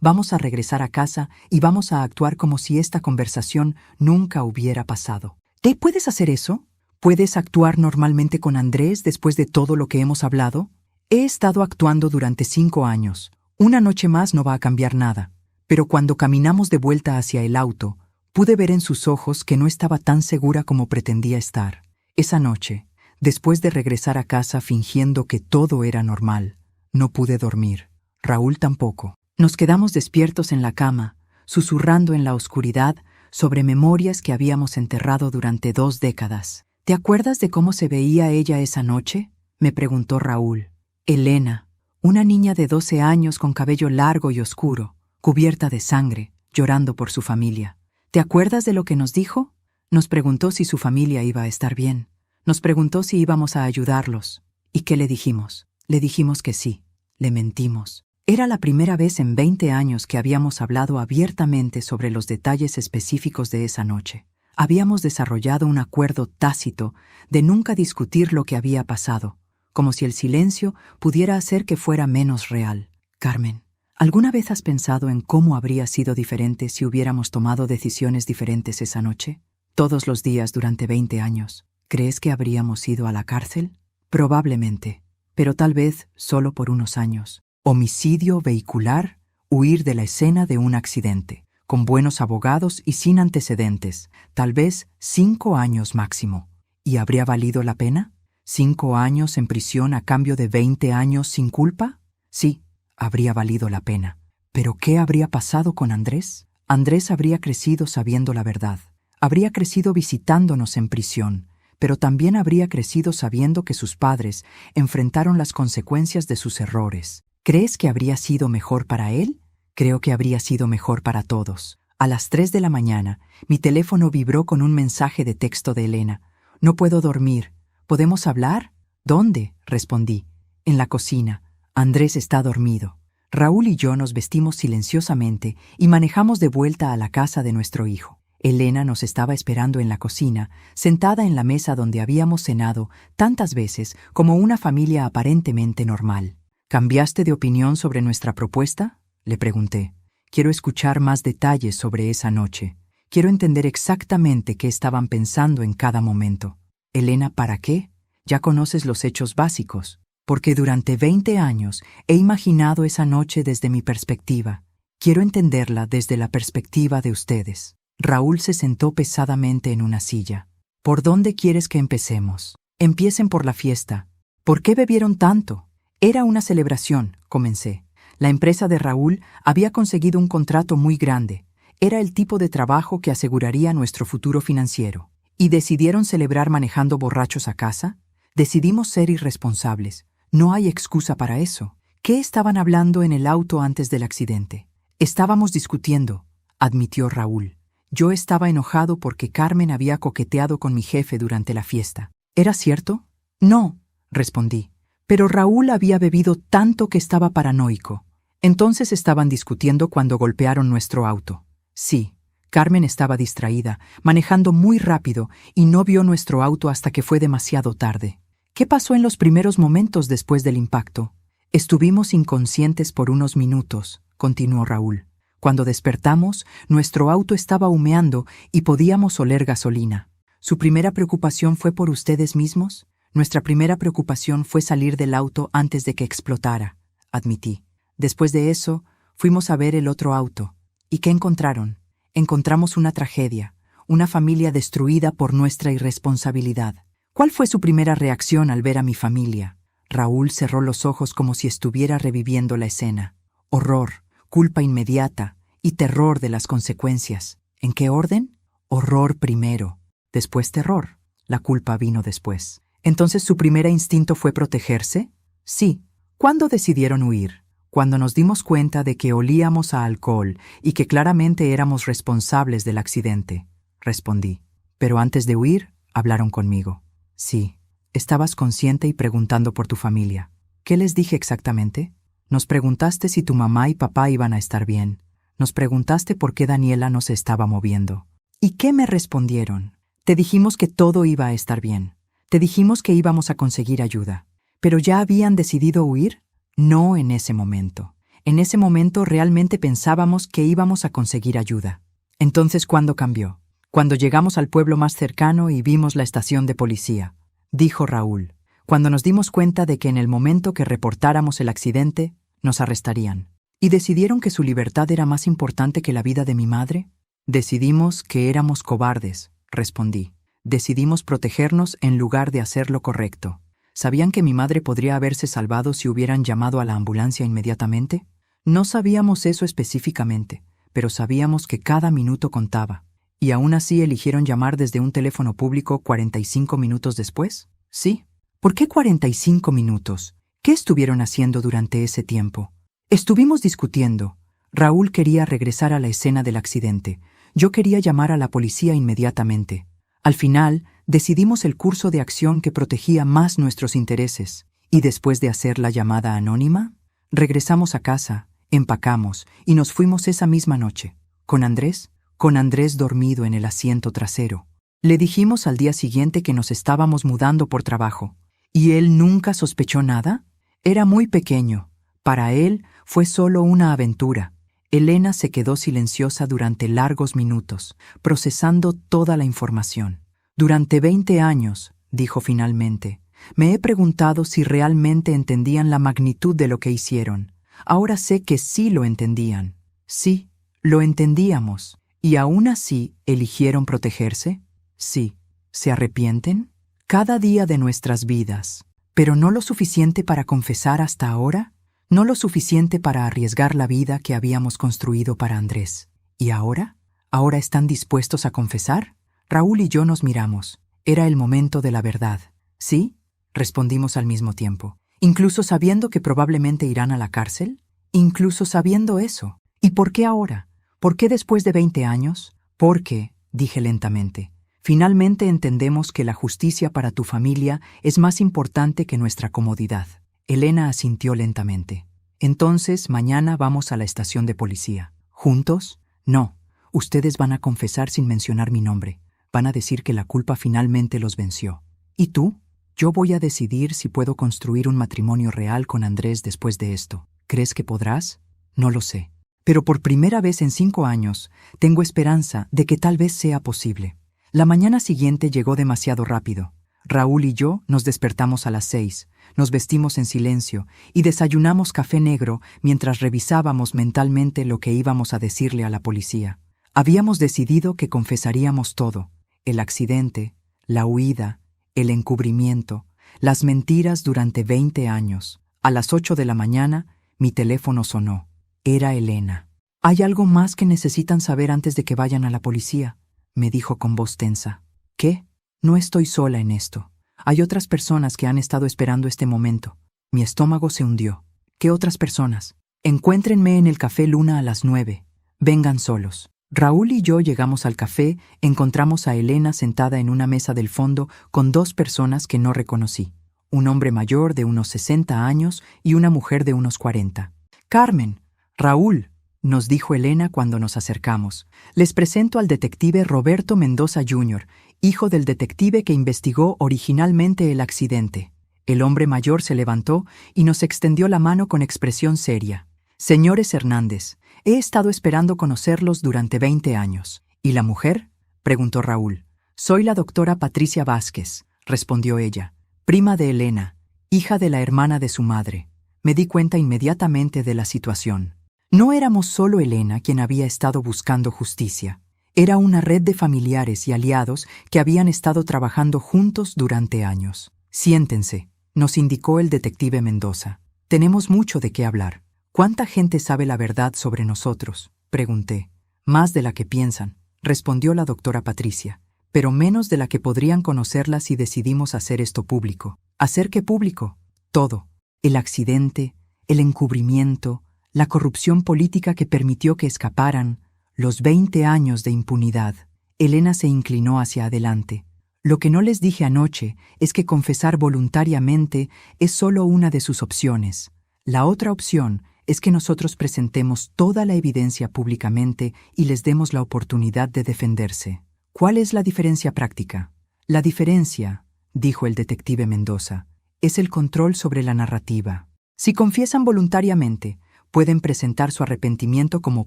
S1: vamos a regresar a casa y vamos a actuar como si esta conversación nunca hubiera pasado. ¿Te puedes hacer eso? ¿Puedes actuar normalmente con Andrés después de todo lo que hemos hablado? He estado actuando durante 5 años. Una noche más no va a cambiar nada. Pero cuando caminamos de vuelta hacia el auto, pude ver en sus ojos que no estaba tan segura como pretendía estar. Esa noche, después de regresar a casa fingiendo que todo era normal, no pude dormir. Raúl tampoco. Nos quedamos despiertos en la cama, susurrando en la oscuridad sobre memorias que habíamos enterrado durante 2 décadas. ¿Te acuerdas de cómo se veía ella esa noche? Me preguntó Raúl. Elena, una niña de 12 años con cabello largo y oscuro, cubierta de sangre, llorando por su familia. ¿Te acuerdas de lo que nos dijo? Nos preguntó si su familia iba a estar bien. Nos preguntó si íbamos a ayudarlos. ¿Y qué le dijimos? Le dijimos que sí. Le mentimos. Era la primera vez en 20 años que habíamos hablado abiertamente sobre los detalles específicos de esa noche. Habíamos desarrollado un acuerdo tácito de nunca discutir lo que había pasado, como si el silencio pudiera hacer que fuera menos real. Carmen, ¿alguna vez has pensado en cómo habría sido diferente si hubiéramos tomado decisiones diferentes esa noche? Todos los días durante 20 años. ¿Crees que habríamos ido a la cárcel? Probablemente, pero tal vez solo por unos años. Homicidio vehicular, huir de la escena de un accidente, con buenos abogados y sin antecedentes, tal vez 5 años máximo. ¿Y habría valido la pena? ¿5 años en prisión a cambio de 20 años sin culpa? Sí, habría valido la pena. ¿Pero qué habría pasado con Andrés? Andrés habría crecido sabiendo la verdad. Habría crecido visitándonos en prisión, pero también habría crecido sabiendo que sus padres enfrentaron las consecuencias de sus errores. ¿Crees que habría sido mejor para él? Creo que habría sido mejor para todos. A las 3 de la mañana, mi teléfono vibró con un mensaje de texto de Elena. No puedo dormir. ¿Podemos hablar? ¿Dónde? Respondí. En la cocina. Andrés está dormido. Raúl y yo nos vestimos silenciosamente y manejamos de vuelta a la casa de nuestro hijo. Elena nos estaba esperando en la cocina, sentada en la mesa donde habíamos cenado tantas veces como una familia aparentemente normal. ¿Cambiaste de opinión sobre nuestra propuesta?, le pregunté. Quiero escuchar más detalles sobre esa noche. Quiero entender exactamente qué estaban pensando en cada momento. Elena, ¿para qué? Ya conoces los hechos básicos. Porque durante 20 años he imaginado esa noche desde mi perspectiva. Quiero entenderla desde la perspectiva de ustedes. Raúl se sentó pesadamente en una silla. ¿Por dónde quieres que empecemos? Empiecen por la fiesta. ¿Por qué bebieron tanto? Era una celebración, comencé. La empresa de Raúl había conseguido un contrato muy grande. Era el tipo de trabajo que aseguraría nuestro futuro financiero. ¿Y decidieron celebrar manejando borrachos a casa? Decidimos ser irresponsables. No hay excusa para eso. ¿Qué estaban hablando en el auto antes del accidente? Estábamos discutiendo, admitió Raúl. Yo estaba enojado porque Carmen había coqueteado con mi jefe durante la fiesta. ¿Era cierto? No, respondí. Pero Raúl había bebido tanto que estaba paranoico. Entonces estaban discutiendo cuando golpearon nuestro auto. Sí, Carmen estaba distraída, manejando muy rápido, y no vio nuestro auto hasta que fue demasiado tarde. ¿Qué pasó en los primeros momentos después del impacto? Estuvimos inconscientes por unos minutos, continuó Raúl. Cuando despertamos, nuestro auto estaba humeando y podíamos oler gasolina. ¿Su primera preocupación fue por ustedes mismos? Nuestra primera preocupación fue salir del auto antes de que explotara, admití. Después de eso, fuimos a ver el otro auto. ¿Y qué encontraron? Encontramos una tragedia, una familia destruida por nuestra irresponsabilidad. ¿Cuál fue su primera reacción al ver a mi familia? Raúl cerró los ojos como si estuviera reviviendo la escena. Horror, culpa inmediata y terror de las consecuencias. ¿En qué orden? Horror primero, después terror. La culpa vino después. ¿Entonces su primer instinto fue protegerse? Sí. ¿Cuándo decidieron huir? Cuando nos dimos cuenta de que olíamos a alcohol y que claramente éramos responsables del accidente, respondí. Pero antes de huir, hablaron conmigo. Sí. Estabas consciente y preguntando por tu familia. ¿Qué les dije exactamente? Nos preguntaste si tu mamá y papá iban a estar bien. Nos preguntaste por qué Daniela no se estaba moviendo. ¿Y qué me respondieron? Te dijimos que todo iba a estar bien. Te dijimos que íbamos a conseguir ayuda. ¿Pero ya habían decidido huir? No en ese momento. En ese momento realmente pensábamos que íbamos a conseguir ayuda. Entonces, ¿cuándo cambió? Cuando llegamos al pueblo más cercano y vimos la estación de policía, dijo Raúl. Cuando nos dimos cuenta de que en el momento que reportáramos el accidente, nos arrestarían. ¿Y decidieron que su libertad era más importante que la vida de mi madre? Decidimos que éramos cobardes, respondí. Decidimos protegernos en lugar de hacer lo correcto. ¿Sabían que mi madre podría haberse salvado si hubieran llamado a la ambulancia inmediatamente? No sabíamos eso específicamente, pero sabíamos que cada minuto contaba. ¿Y aún así eligieron llamar desde un teléfono público 45 minutos después? Sí. ¿Por qué 45 minutos? ¿Qué estuvieron haciendo durante ese tiempo? Estuvimos discutiendo. Raúl quería regresar a la escena del accidente. Yo quería llamar a la policía inmediatamente. Al final, decidimos el curso de acción que protegía más nuestros intereses. Y después de hacer la llamada anónima, regresamos a casa, empacamos y nos fuimos esa misma noche. ¿Con Andrés? Con Andrés dormido en el asiento trasero. Le dijimos al día siguiente que nos estábamos mudando por trabajo. ¿Y él nunca sospechó nada? Era muy pequeño. Para él fue solo una aventura. Elena se quedó silenciosa durante largos minutos, procesando toda la información. Durante 20 años, dijo finalmente, me he preguntado si realmente entendían la magnitud de lo que hicieron. Ahora sé que sí lo entendían. Sí, lo entendíamos. ¿Y aún así eligieron protegerse? Sí. ¿Se arrepienten? Cada día de nuestras vidas. ¿Pero no lo suficiente para confesar hasta ahora? ¿No lo suficiente para arriesgar la vida que habíamos construido para Andrés? ¿Y ahora? ¿Ahora están dispuestos a confesar? Raúl y yo nos miramos. Era el momento de la verdad. ¿Sí? Respondimos al mismo tiempo. ¿Incluso sabiendo que probablemente irán a la cárcel? Incluso sabiendo eso. ¿Y por qué ahora? ¿Por qué después de 20 años? Porque, dije lentamente, finalmente entendemos que la justicia para tu familia es más importante que nuestra comodidad. Elena asintió lentamente. Entonces, mañana vamos a la estación de policía. ¿Juntos? No. Ustedes van a confesar sin mencionar mi nombre. Van a decir que la culpa finalmente los venció. ¿Y tú? Yo voy a decidir si puedo construir un matrimonio real con Andrés después de esto. ¿Crees que podrás? No lo sé. Pero por primera vez en 5 años, tengo esperanza de que tal vez sea posible. La mañana siguiente llegó demasiado rápido. Raúl y yo nos despertamos a las 6, nos vestimos en silencio y desayunamos café negro mientras revisábamos mentalmente lo que íbamos a decirle a la policía. Habíamos decidido que confesaríamos todo: el accidente, la huida, el encubrimiento, las mentiras durante 20 años. A las 8 de la mañana, mi teléfono sonó. Era Elena. «¿Hay algo más que necesitan saber antes de que vayan a la policía?», me dijo con voz tensa. «¿Qué? No estoy sola en esto. Hay otras personas que han estado esperando este momento». Mi estómago se hundió. «¿Qué otras personas?». «Encuéntrenme en el Café Luna a las 9. Vengan solos». Raúl y yo llegamos al café, encontramos a Elena sentada en una mesa del fondo con 2 personas que no reconocí. Un hombre mayor de unos 60 años y una mujer de unos 40. «Carmen, Raúl», nos dijo Elena cuando nos acercamos. «Les presento al detective Roberto Mendoza Jr., hijo del detective que investigó originalmente el accidente». El hombre mayor se levantó y nos extendió la mano con expresión seria. «Señores Hernández, he estado esperando conocerlos durante 20 años». «¿Y la mujer?», preguntó Raúl. «Soy la doctora Patricia Vázquez», respondió ella, prima de Elena, hija de la hermana de su madre. Me di cuenta inmediatamente de la situación. No éramos solo Elena quien había estado buscando justicia. Era una red de familiares y aliados que habían estado trabajando juntos durante años. «Siéntense», nos indicó el detective Mendoza. «Tenemos mucho de qué hablar». «¿Cuánta gente sabe la verdad sobre nosotros?», pregunté. «Más de la que piensan», respondió la doctora Patricia, «pero menos de la que podrían conocerla si decidimos hacer esto público». «¿Hacer qué público?». «Todo. El accidente, el encubrimiento, la corrupción política que permitió que escaparan, los 20 años de impunidad». Elena se inclinó hacia adelante. «Lo que no les dije anoche es que confesar voluntariamente es solo una de sus opciones. La otra opción es que nosotros presentemos toda la evidencia públicamente y les demos la oportunidad de defenderse». «¿Cuál es la diferencia práctica?». «La diferencia», dijo el detective Mendoza, «es el control sobre la narrativa. Si confiesan voluntariamente, pueden presentar su arrepentimiento como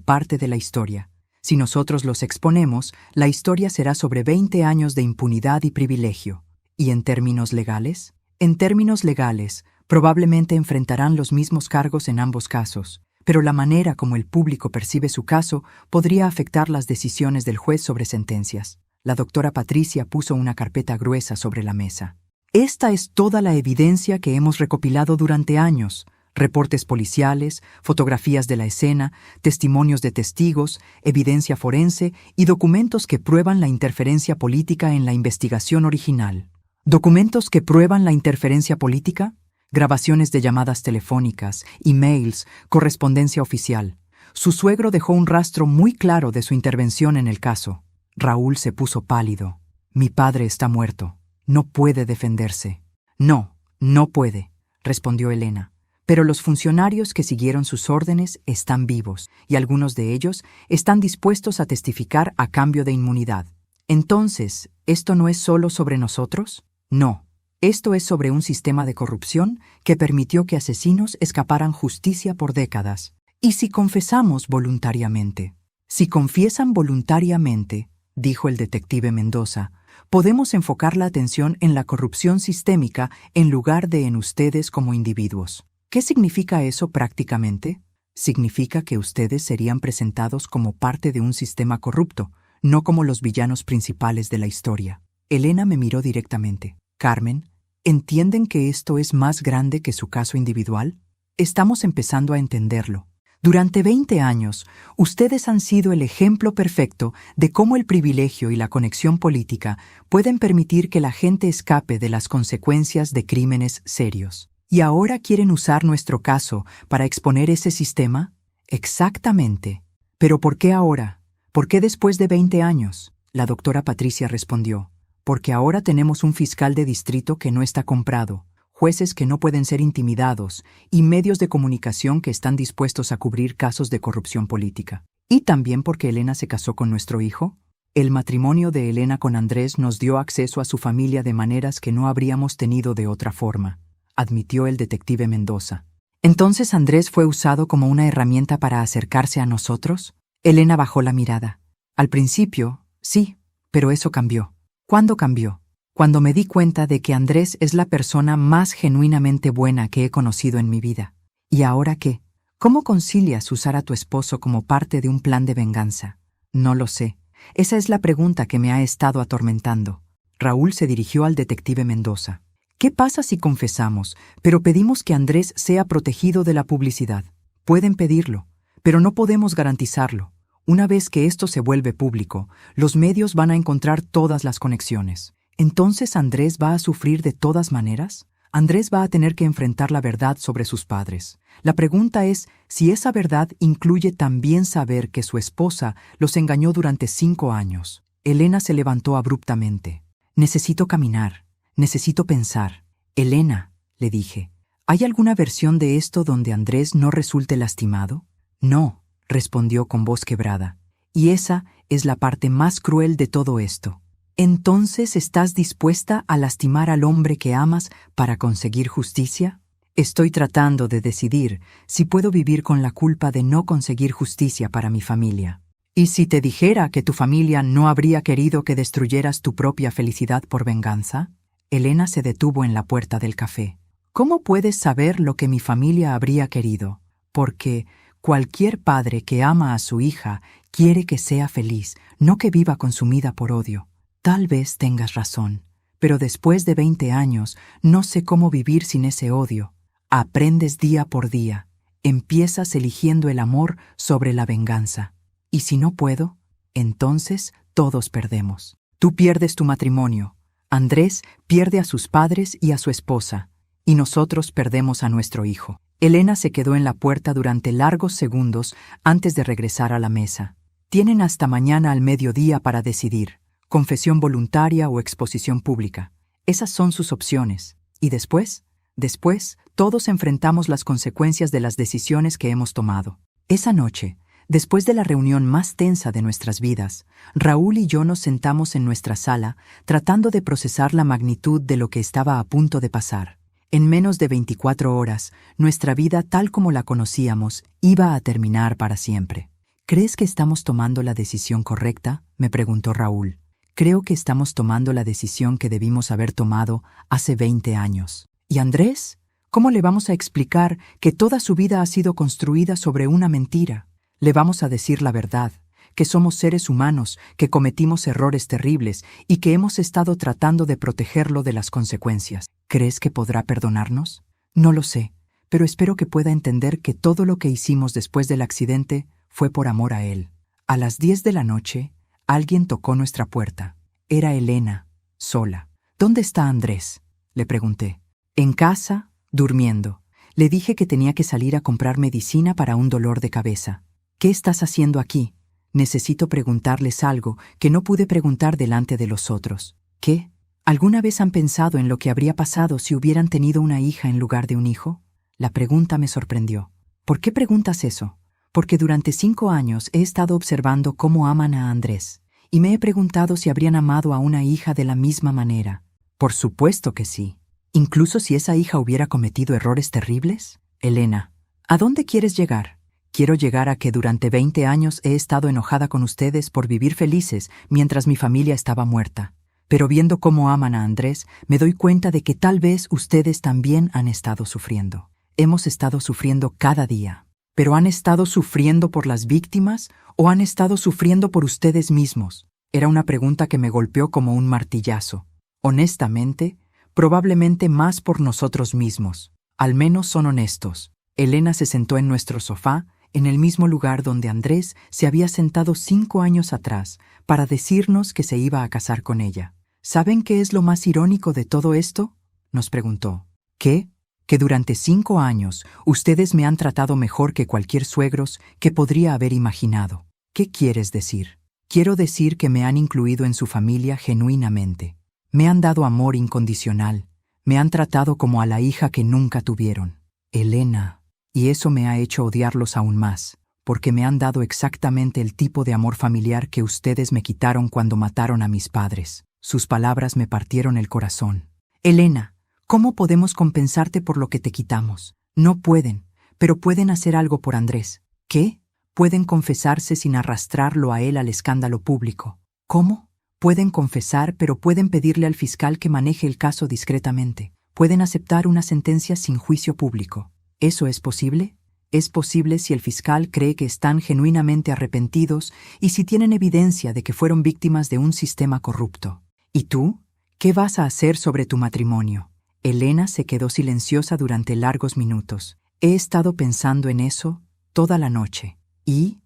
S1: parte de la historia. Si nosotros los exponemos, la historia será sobre 20 años de impunidad y privilegio. ¿Y en términos legales?». «En términos legales, probablemente enfrentarán los mismos cargos en ambos casos, pero la manera como el público percibe su caso podría afectar las decisiones del juez sobre sentencias». La doctora Patricia puso una carpeta gruesa sobre la mesa. «Esta es toda la evidencia que hemos recopilado durante años. Reportes policiales, fotografías de la escena, testimonios de testigos, evidencia forense y documentos que prueban la interferencia política en la investigación original». «¿Documentos que prueban la interferencia política?». «Grabaciones de llamadas telefónicas, emails, correspondencia oficial. Su suegro dejó un rastro muy claro de su intervención en el caso». Raúl se puso pálido. «Mi padre está muerto. No puede defenderse». «No, no puede», respondió Elena. «Pero los funcionarios que siguieron sus órdenes están vivos y algunos de ellos están dispuestos a testificar a cambio de inmunidad. Entonces, ¿esto no es solo sobre nosotros? No. Esto es sobre un sistema de corrupción que permitió que asesinos escaparan justicia por décadas. ¿Y si confesamos voluntariamente? Si confiesan voluntariamente, dijo el detective Mendoza, podemos enfocar la atención en la corrupción sistémica en lugar de en ustedes como individuos. ¿Qué significa eso prácticamente? Significa que ustedes serían presentados como parte de un sistema corrupto, no como los villanos principales de la historia. Elena me miró directamente. Carmen, ¿entienden que esto es más grande que su caso individual? Estamos empezando a entenderlo. Durante 20 años, ustedes han sido el ejemplo perfecto de cómo el privilegio y la conexión política pueden permitir que la gente escape de las consecuencias de crímenes serios. ¿Y ahora quieren usar nuestro caso para exponer ese sistema? Exactamente. ¿Pero por qué ahora? ¿Por qué después de 20 años? La doctora Patricia respondió. Porque ahora tenemos un fiscal de distrito que no está comprado, jueces que no pueden ser intimidados y medios de comunicación que están dispuestos a cubrir casos de corrupción política. Y también porque Elena se casó con nuestro hijo. El matrimonio de Elena con Andrés nos dio acceso a su familia de maneras que no habríamos tenido de otra forma, admitió el detective Mendoza. ¿Entonces Andrés fue usado como una herramienta para acercarse a nosotros? Elena bajó la mirada. Al principio, sí, pero eso cambió. ¿Cuándo cambió? Cuando me di cuenta de que Andrés es la persona más genuinamente buena que he conocido en mi vida. ¿Y ahora qué? ¿Cómo concilias usar a tu esposo como parte de un plan de venganza? No lo sé. Esa es la pregunta que me ha estado atormentando. Raúl se dirigió al detective Mendoza. ¿Qué pasa si confesamos, pero pedimos que Andrés sea protegido de la publicidad? Pueden pedirlo, pero no podemos garantizarlo. Una vez que esto se vuelve público, los medios van a encontrar todas las conexiones. ¿Entonces Andrés va a sufrir de todas maneras? Andrés va a tener que enfrentar la verdad sobre sus padres. La pregunta es si esa verdad incluye también saber que su esposa los engañó durante 5 años. Elena se levantó abruptamente. Necesito caminar. Necesito pensar. Elena, le dije, ¿hay alguna versión de esto donde Andrés no resulte lastimado? No, respondió con voz quebrada. Y esa es la parte más cruel de todo esto. ¿Entonces estás dispuesta a lastimar al hombre que amas para conseguir justicia? Estoy tratando de decidir si puedo vivir con la culpa de no conseguir justicia para mi familia. ¿Y si te dijera que tu familia no habría querido que destruyeras tu propia felicidad por venganza? Elena se detuvo en la puerta del café. ¿Cómo puedes saber lo que mi familia habría querido? Porque cualquier padre que ama a su hija quiere que sea feliz, no que viva consumida por odio. Tal vez tengas razón, pero después de 20 años no sé cómo vivir sin ese odio. Aprendes día por día. Empiezas eligiendo el amor sobre la venganza. Y si no puedo, entonces todos perdemos. Tú pierdes tu matrimonio. Andrés pierde a sus padres y a su esposa. Y nosotros perdemos a nuestro hijo. Elena se quedó en la puerta durante largos segundos antes de regresar a la mesa. Tienen hasta mañana al mediodía para decidir. Confesión voluntaria o exposición pública. Esas son sus opciones. ¿Y después? Después, todos enfrentamos las consecuencias de las decisiones que hemos tomado. Esa noche, después de la reunión más tensa de nuestras vidas, Raúl y yo nos sentamos en nuestra sala tratando de procesar la magnitud de lo que estaba a punto de pasar. En menos de 24 horas, nuestra vida tal como la conocíamos iba a terminar para siempre. ¿Crees que estamos tomando la decisión correcta?, me preguntó Raúl. Creo que estamos tomando la decisión que debimos haber tomado hace 20 años. ¿Y Andrés? ¿Cómo le vamos a explicar que toda su vida ha sido construida sobre una mentira? Le vamos a decir la verdad, que somos seres humanos, que cometimos errores terribles y que hemos estado tratando de protegerlo de las consecuencias. ¿Crees que podrá perdonarnos? No lo sé, pero espero que pueda entender que todo lo que hicimos después del accidente fue por amor a él. A las 10 de la noche, alguien tocó nuestra puerta. Era Elena, sola. ¿Dónde está Andrés?, le pregunté. En casa, durmiendo. Le dije que tenía que salir a comprar medicina para un dolor de cabeza. ¿Qué estás haciendo aquí? Necesito preguntarles algo que no pude preguntar delante de los otros. ¿Qué? ¿Alguna vez han pensado en lo que habría pasado si hubieran tenido una hija en lugar de un hijo? La pregunta me sorprendió. ¿Por qué preguntas eso? Porque durante 5 años he estado observando cómo aman a Andrés. y me he preguntado si habrían amado a una hija de la misma manera. Por supuesto que sí. Incluso si esa hija hubiera cometido errores terribles. Elena, ¿a dónde quieres llegar? Quiero llegar a que durante 20 años he estado enojada con ustedes por vivir felices mientras mi familia estaba muerta. Pero viendo cómo aman a Andrés, me doy cuenta de que tal vez ustedes también han estado sufriendo. Hemos estado sufriendo cada día. ¿Pero han estado sufriendo por las víctimas o han estado sufriendo por ustedes mismos? Era una pregunta que me golpeó como un martillazo. Honestamente, probablemente más por nosotros mismos. Al menos son honestos. Elena se sentó en nuestro sofá, en el mismo lugar donde Andrés se había sentado 5 años atrás, para decirnos que se iba a casar con ella. ¿Saben qué es lo más irónico de todo esto?, nos preguntó. ¿Qué? Que durante 5 años ustedes me han tratado mejor que cualquier suegros que podría haber imaginado. ¿Qué quieres decir? Quiero decir que me han incluido en su familia genuinamente. Me han dado amor incondicional. Me han tratado como a la hija que nunca tuvieron. Elena. Y eso me ha hecho odiarlos aún más, porque me han dado exactamente el tipo de amor familiar que ustedes me quitaron cuando mataron a mis padres. Sus palabras me partieron el corazón. Elena, ¿cómo podemos compensarte por lo que te quitamos? No pueden, pero pueden hacer algo por Andrés. ¿Qué? Pueden confesarse sin arrastrarlo a él al escándalo público. ¿Cómo? Pueden confesar, pero pueden pedirle al fiscal que maneje el caso discretamente. Pueden aceptar una sentencia sin juicio público. ¿Eso es posible? Es posible si el fiscal cree que están genuinamente arrepentidos y si tienen evidencia de que fueron víctimas de un sistema corrupto. ¿Y tú? ¿Qué vas a hacer sobre tu matrimonio? Elena se quedó silenciosa durante largos minutos. He estado pensando en eso toda la noche. Y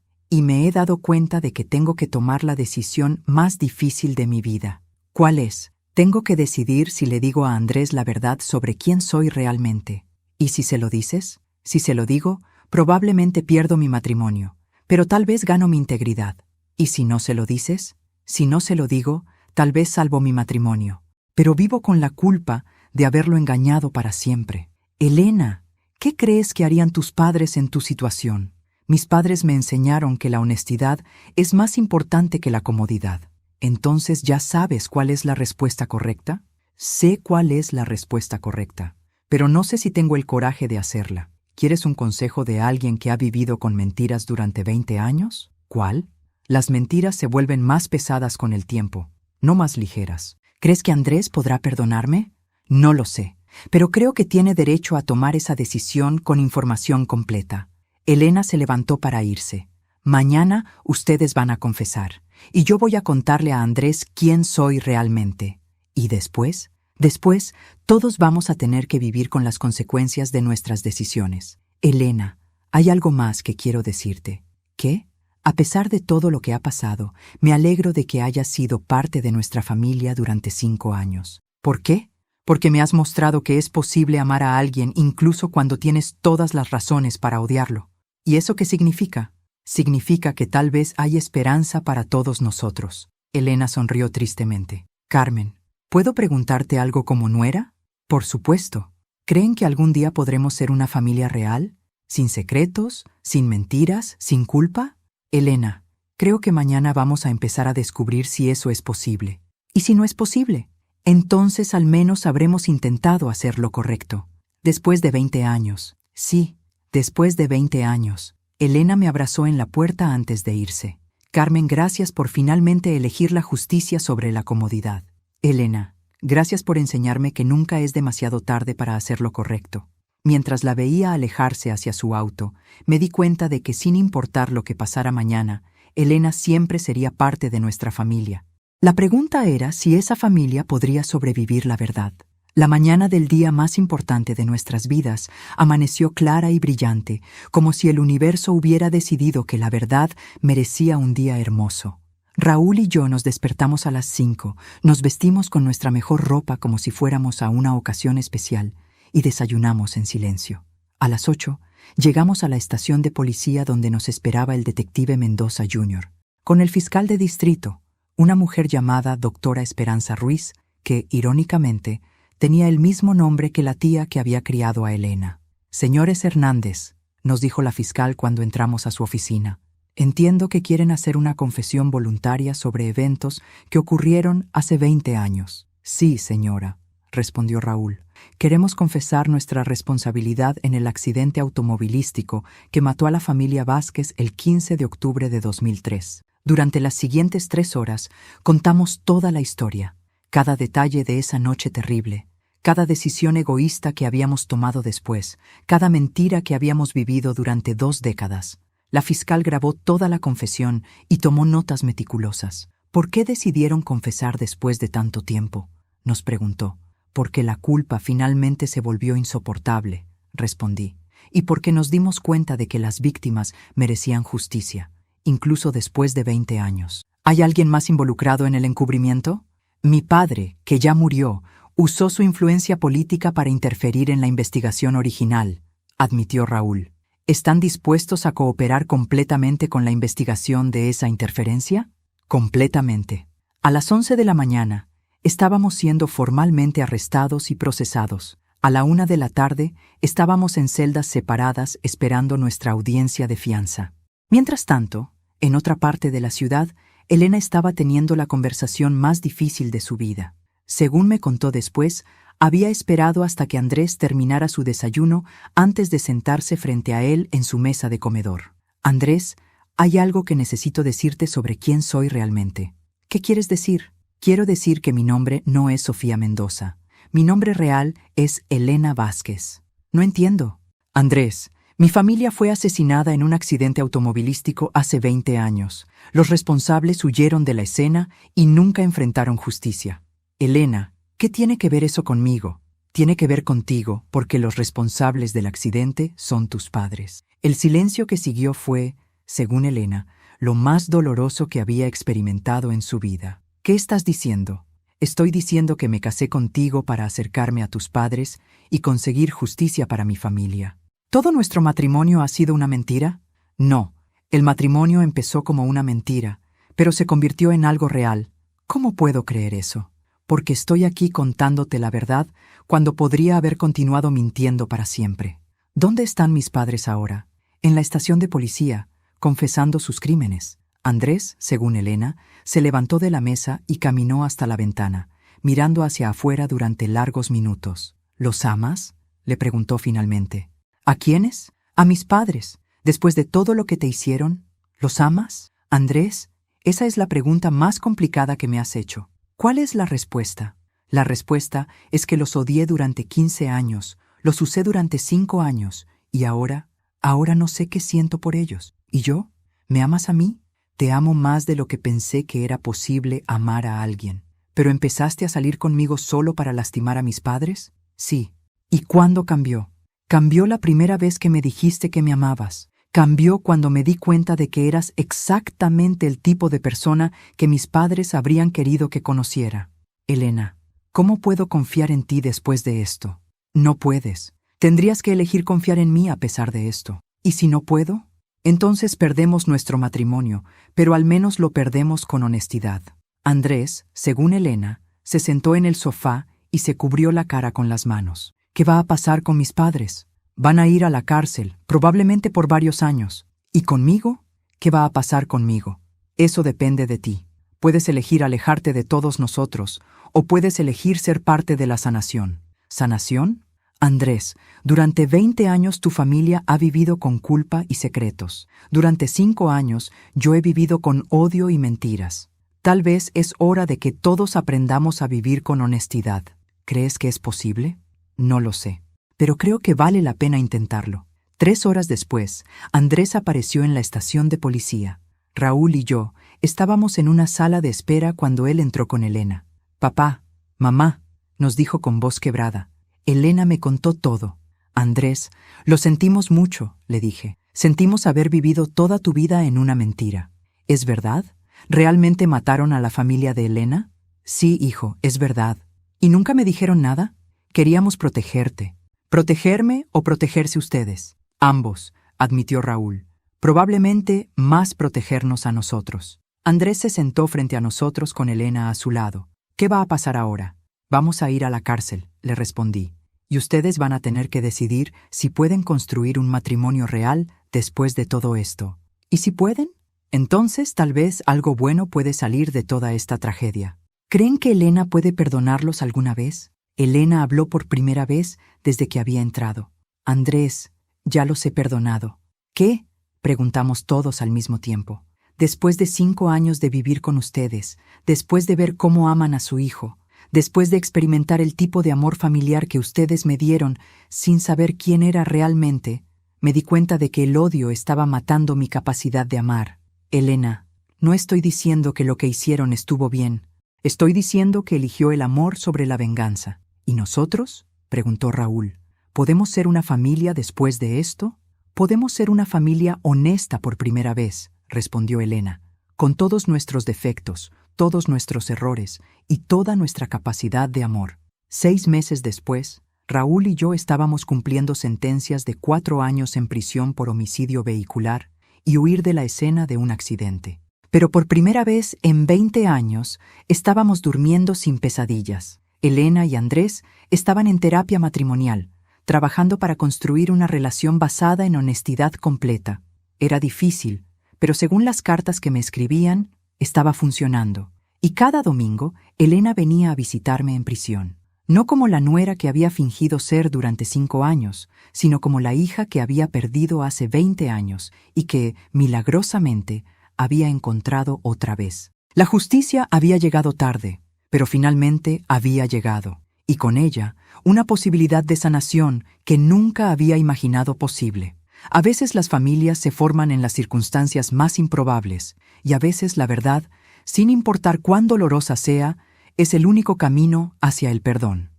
S1: me he dado cuenta de que tengo que tomar la decisión más difícil de mi vida. ¿Cuál es? Tengo que decidir si le digo a Andrés la verdad sobre quién soy realmente. ¿Y si se lo dices? Si se lo digo, probablemente pierdo mi matrimonio, pero tal vez gano mi integridad. ¿Y si no se lo dices? Si no se lo digo, tal vez salvo mi matrimonio. Pero vivo con la culpa de haberlo engañado para siempre. Elena, ¿qué crees que harían tus padres en tu situación? Mis padres me enseñaron que la honestidad es más importante que la comodidad. Entonces, ¿ya sabes cuál es la respuesta correcta? Sé cuál es la respuesta correcta, pero no sé si tengo el coraje de hacerla. ¿Quieres un consejo de alguien que ha vivido con mentiras durante 20 años? ¿Cuál? Las mentiras se vuelven más pesadas con el tiempo, no más ligeras. ¿Crees que Andrés podrá perdonarme? No lo sé, pero creo que tiene derecho a tomar esa decisión con información completa. Elena se levantó para irse. Mañana ustedes van a confesar, y yo voy a contarle a Andrés quién soy realmente. ¿Y después? Después, todos vamos a tener que vivir con las consecuencias de nuestras decisiones. Elena, hay algo más que quiero decirte. ¿Qué? A pesar de todo lo que ha pasado, me alegro de que hayas sido parte de nuestra familia durante 5 años. ¿Por qué? Porque me has mostrado que es posible amar a alguien incluso cuando tienes todas las razones para odiarlo. ¿Y eso qué significa? Significa que tal vez hay esperanza para todos nosotros. Elena sonrió tristemente. Carmen, ¿puedo preguntarte algo como nuera? Por supuesto. ¿Creen que algún día podremos ser una familia real? ¿Sin secretos? ¿Sin mentiras? ¿Sin culpa? Elena, creo que mañana vamos a empezar a descubrir si eso es posible. ¿Y si no es posible? Entonces al menos habremos intentado hacer lo correcto. Después de 20 años. Sí, después de 20 años. Elena me abrazó en la puerta antes de irse. Carmen, gracias por finalmente elegir la justicia sobre la comodidad. Elena, gracias por enseñarme que nunca es demasiado tarde para hacer lo correcto. Mientras la veía alejarse hacia su auto, me di cuenta de que sin importar lo que pasara mañana, Elena siempre sería parte de nuestra familia. La pregunta era si esa familia podría sobrevivir la verdad. La mañana del día más importante de nuestras vidas amaneció clara y brillante, como si el universo hubiera decidido que la verdad merecía un día hermoso. Raúl y yo nos despertamos a las 5, nos vestimos con nuestra mejor ropa como si fuéramos a una ocasión especial y desayunamos en silencio. A las 8, llegamos a la estación de policía donde nos esperaba el detective Mendoza Jr., con el fiscal de distrito, una mujer llamada Doctora Esperanza Ruiz, que, irónicamente, tenía el mismo nombre que la tía que había criado a Elena. Señores Hernández, nos dijo la fiscal cuando entramos a su oficina, Entiendo que quieren hacer una confesión voluntaria sobre eventos que ocurrieron hace 20 años. Sí, señora, respondió Raúl. Queremos confesar nuestra responsabilidad en el accidente automovilístico que mató a la familia Vázquez el 15 de octubre de 2003. Durante las siguientes 3 horas contamos toda la historia, cada detalle de esa noche terrible, cada decisión egoísta que habíamos tomado después, cada mentira que habíamos vivido durante 2 décadas. La fiscal grabó toda la confesión y tomó notas meticulosas. ¿Por qué decidieron confesar después de tanto tiempo?, nos preguntó. Porque la culpa finalmente se volvió insoportable, respondí, y porque nos dimos cuenta de que las víctimas merecían justicia, incluso después de 20 años. ¿Hay alguien más involucrado en el encubrimiento? Mi padre, que ya murió, usó su influencia política para interferir en la investigación original, admitió Raúl. ¿Están dispuestos a cooperar completamente con la investigación de esa interferencia? Completamente. A las 11 de la mañana, estábamos siendo formalmente arrestados y procesados. A la 1 de la tarde, estábamos en celdas separadas esperando nuestra audiencia de fianza. Mientras tanto, en otra parte de la ciudad, Elena estaba teniendo la conversación más difícil de su vida. Según me contó después, había esperado hasta que Andrés terminara su desayuno antes de sentarse frente a él en su mesa de comedor. Andrés, hay algo que necesito decirte sobre quién soy realmente. ¿Qué quieres decir? Quiero decir que mi nombre no es Sofía Mendoza. Mi nombre real es Elena Vázquez. No entiendo. Andrés, mi familia fue asesinada en un accidente automovilístico hace 20 años. Los responsables huyeron de la escena y nunca enfrentaron justicia. Elena, ¿qué tiene que ver eso conmigo? Tiene que ver contigo porque los responsables del accidente son tus padres. El silencio que siguió fue, según Elena, lo más doloroso que había experimentado en su vida. ¿Qué estás diciendo? Estoy diciendo que me casé contigo para acercarme a tus padres y conseguir justicia para mi familia. ¿Todo nuestro matrimonio ha sido una mentira? No, el matrimonio empezó como una mentira, pero se convirtió en algo real. ¿Cómo puedo creer eso? Porque estoy aquí contándote la verdad cuando podría haber continuado mintiendo para siempre. ¿Dónde están mis padres ahora? En la estación de policía, confesando sus crímenes. Andrés, según Elena, se levantó de la mesa y caminó hasta la ventana, mirando hacia afuera durante largos minutos. ¿Los amas?, le preguntó finalmente. ¿A quiénes? A mis padres. Después de todo lo que te hicieron, ¿los amas? Andrés, esa es la pregunta más complicada que me has hecho. ¿Cuál es la respuesta? La respuesta es que los odié durante 15 años, los usé durante 5 años, y ahora no sé qué siento por ellos. ¿Y yo? ¿Me amas a mí? Te amo más de lo que pensé que era posible amar a alguien. ¿Pero empezaste a salir conmigo solo para lastimar a mis padres? Sí. ¿Y cuándo cambió? Cambió la primera vez que me dijiste que me amabas. Cambió cuando me di cuenta de que eras exactamente el tipo de persona que mis padres habrían querido que conociera. Elena, ¿cómo puedo confiar en ti después de esto? No puedes. Tendrías que elegir confiar en mí a pesar de esto. ¿Y si no puedo? Entonces perdemos nuestro matrimonio, pero al menos lo perdemos con honestidad. Andrés, según Elena, se sentó en el sofá y se cubrió la cara con las manos. ¿Qué va a pasar con mis padres? Van a ir a la cárcel, probablemente por varios años. ¿Y conmigo? ¿Qué va a pasar conmigo? Eso depende de ti. Puedes elegir alejarte de todos nosotros, o puedes elegir ser parte de la sanación. ¿Sanación? Andrés, durante 20 años tu familia ha vivido con culpa y secretos. Durante 5 años yo he vivido con odio y mentiras. Tal vez es hora de que todos aprendamos a vivir con honestidad. ¿Crees que es posible? No lo sé, pero creo que vale la pena intentarlo. 3 horas después, Andrés apareció en la estación de policía. Raúl y yo estábamos en una sala de espera cuando él entró con Elena. «Papá, mamá», nos dijo con voz quebrada. Elena me contó todo. «Andrés, lo sentimos mucho», le dije. «Sentimos haber vivido toda tu vida en una mentira». «¿Es verdad? ¿Realmente mataron a la familia de Elena?» «Sí, hijo, es verdad». «¿Y nunca me dijeron nada?» «Queríamos protegerte». «¿Protegerme o protegerse ustedes?» «Ambos», admitió Raúl. «Probablemente más protegernos a nosotros». Andrés se sentó frente a nosotros con Elena a su lado. «¿Qué va a pasar ahora?» «Vamos a ir a la cárcel», le respondí. «Y ustedes van a tener que decidir si pueden construir un matrimonio real después de todo esto». «¿Y si pueden?», Entonces, tal vez algo bueno puede salir de toda esta tragedia. ¿Creen que Elena puede perdonarlos alguna vez? Elena habló por primera vez desde que había entrado. Andrés, ya los he perdonado. ¿Qué? Preguntamos todos al mismo tiempo. Después de 5 años de vivir con ustedes, después de ver cómo aman a su hijo, después de experimentar el tipo de amor familiar que ustedes me dieron sin saber quién era realmente, me di cuenta de que el odio estaba matando mi capacidad de amar. Elena, no estoy diciendo que lo que hicieron estuvo bien. Estoy diciendo que eligió el amor sobre la venganza. ¿Y nosotros? Preguntó Raúl. ¿Podemos ser una familia después de esto? Podemos ser una familia honesta por primera vez, respondió Elena, con todos nuestros defectos, todos nuestros errores y toda nuestra capacidad de amor. 6 meses después, Raúl y yo estábamos cumpliendo sentencias de 4 años en prisión por homicidio vehicular y huir de la escena de un accidente. Pero por primera vez en 20 años estábamos durmiendo sin pesadillas. Elena y Andrés estaban en terapia matrimonial, trabajando para construir una relación basada en honestidad completa. Era difícil, pero según las cartas que me escribían, estaba funcionando. Y cada domingo, Elena venía a visitarme en prisión. No como la nuera que había fingido ser durante 5 años, sino como la hija que había perdido hace 20 años y que, milagrosamente, había encontrado otra vez. La justicia había llegado tarde, pero finalmente había llegado, y con ella, una posibilidad de sanación que nunca había imaginado posible. A veces las familias se forman en las circunstancias más improbables, y a veces la verdad, sin importar cuán dolorosa sea, es el único camino hacia el perdón.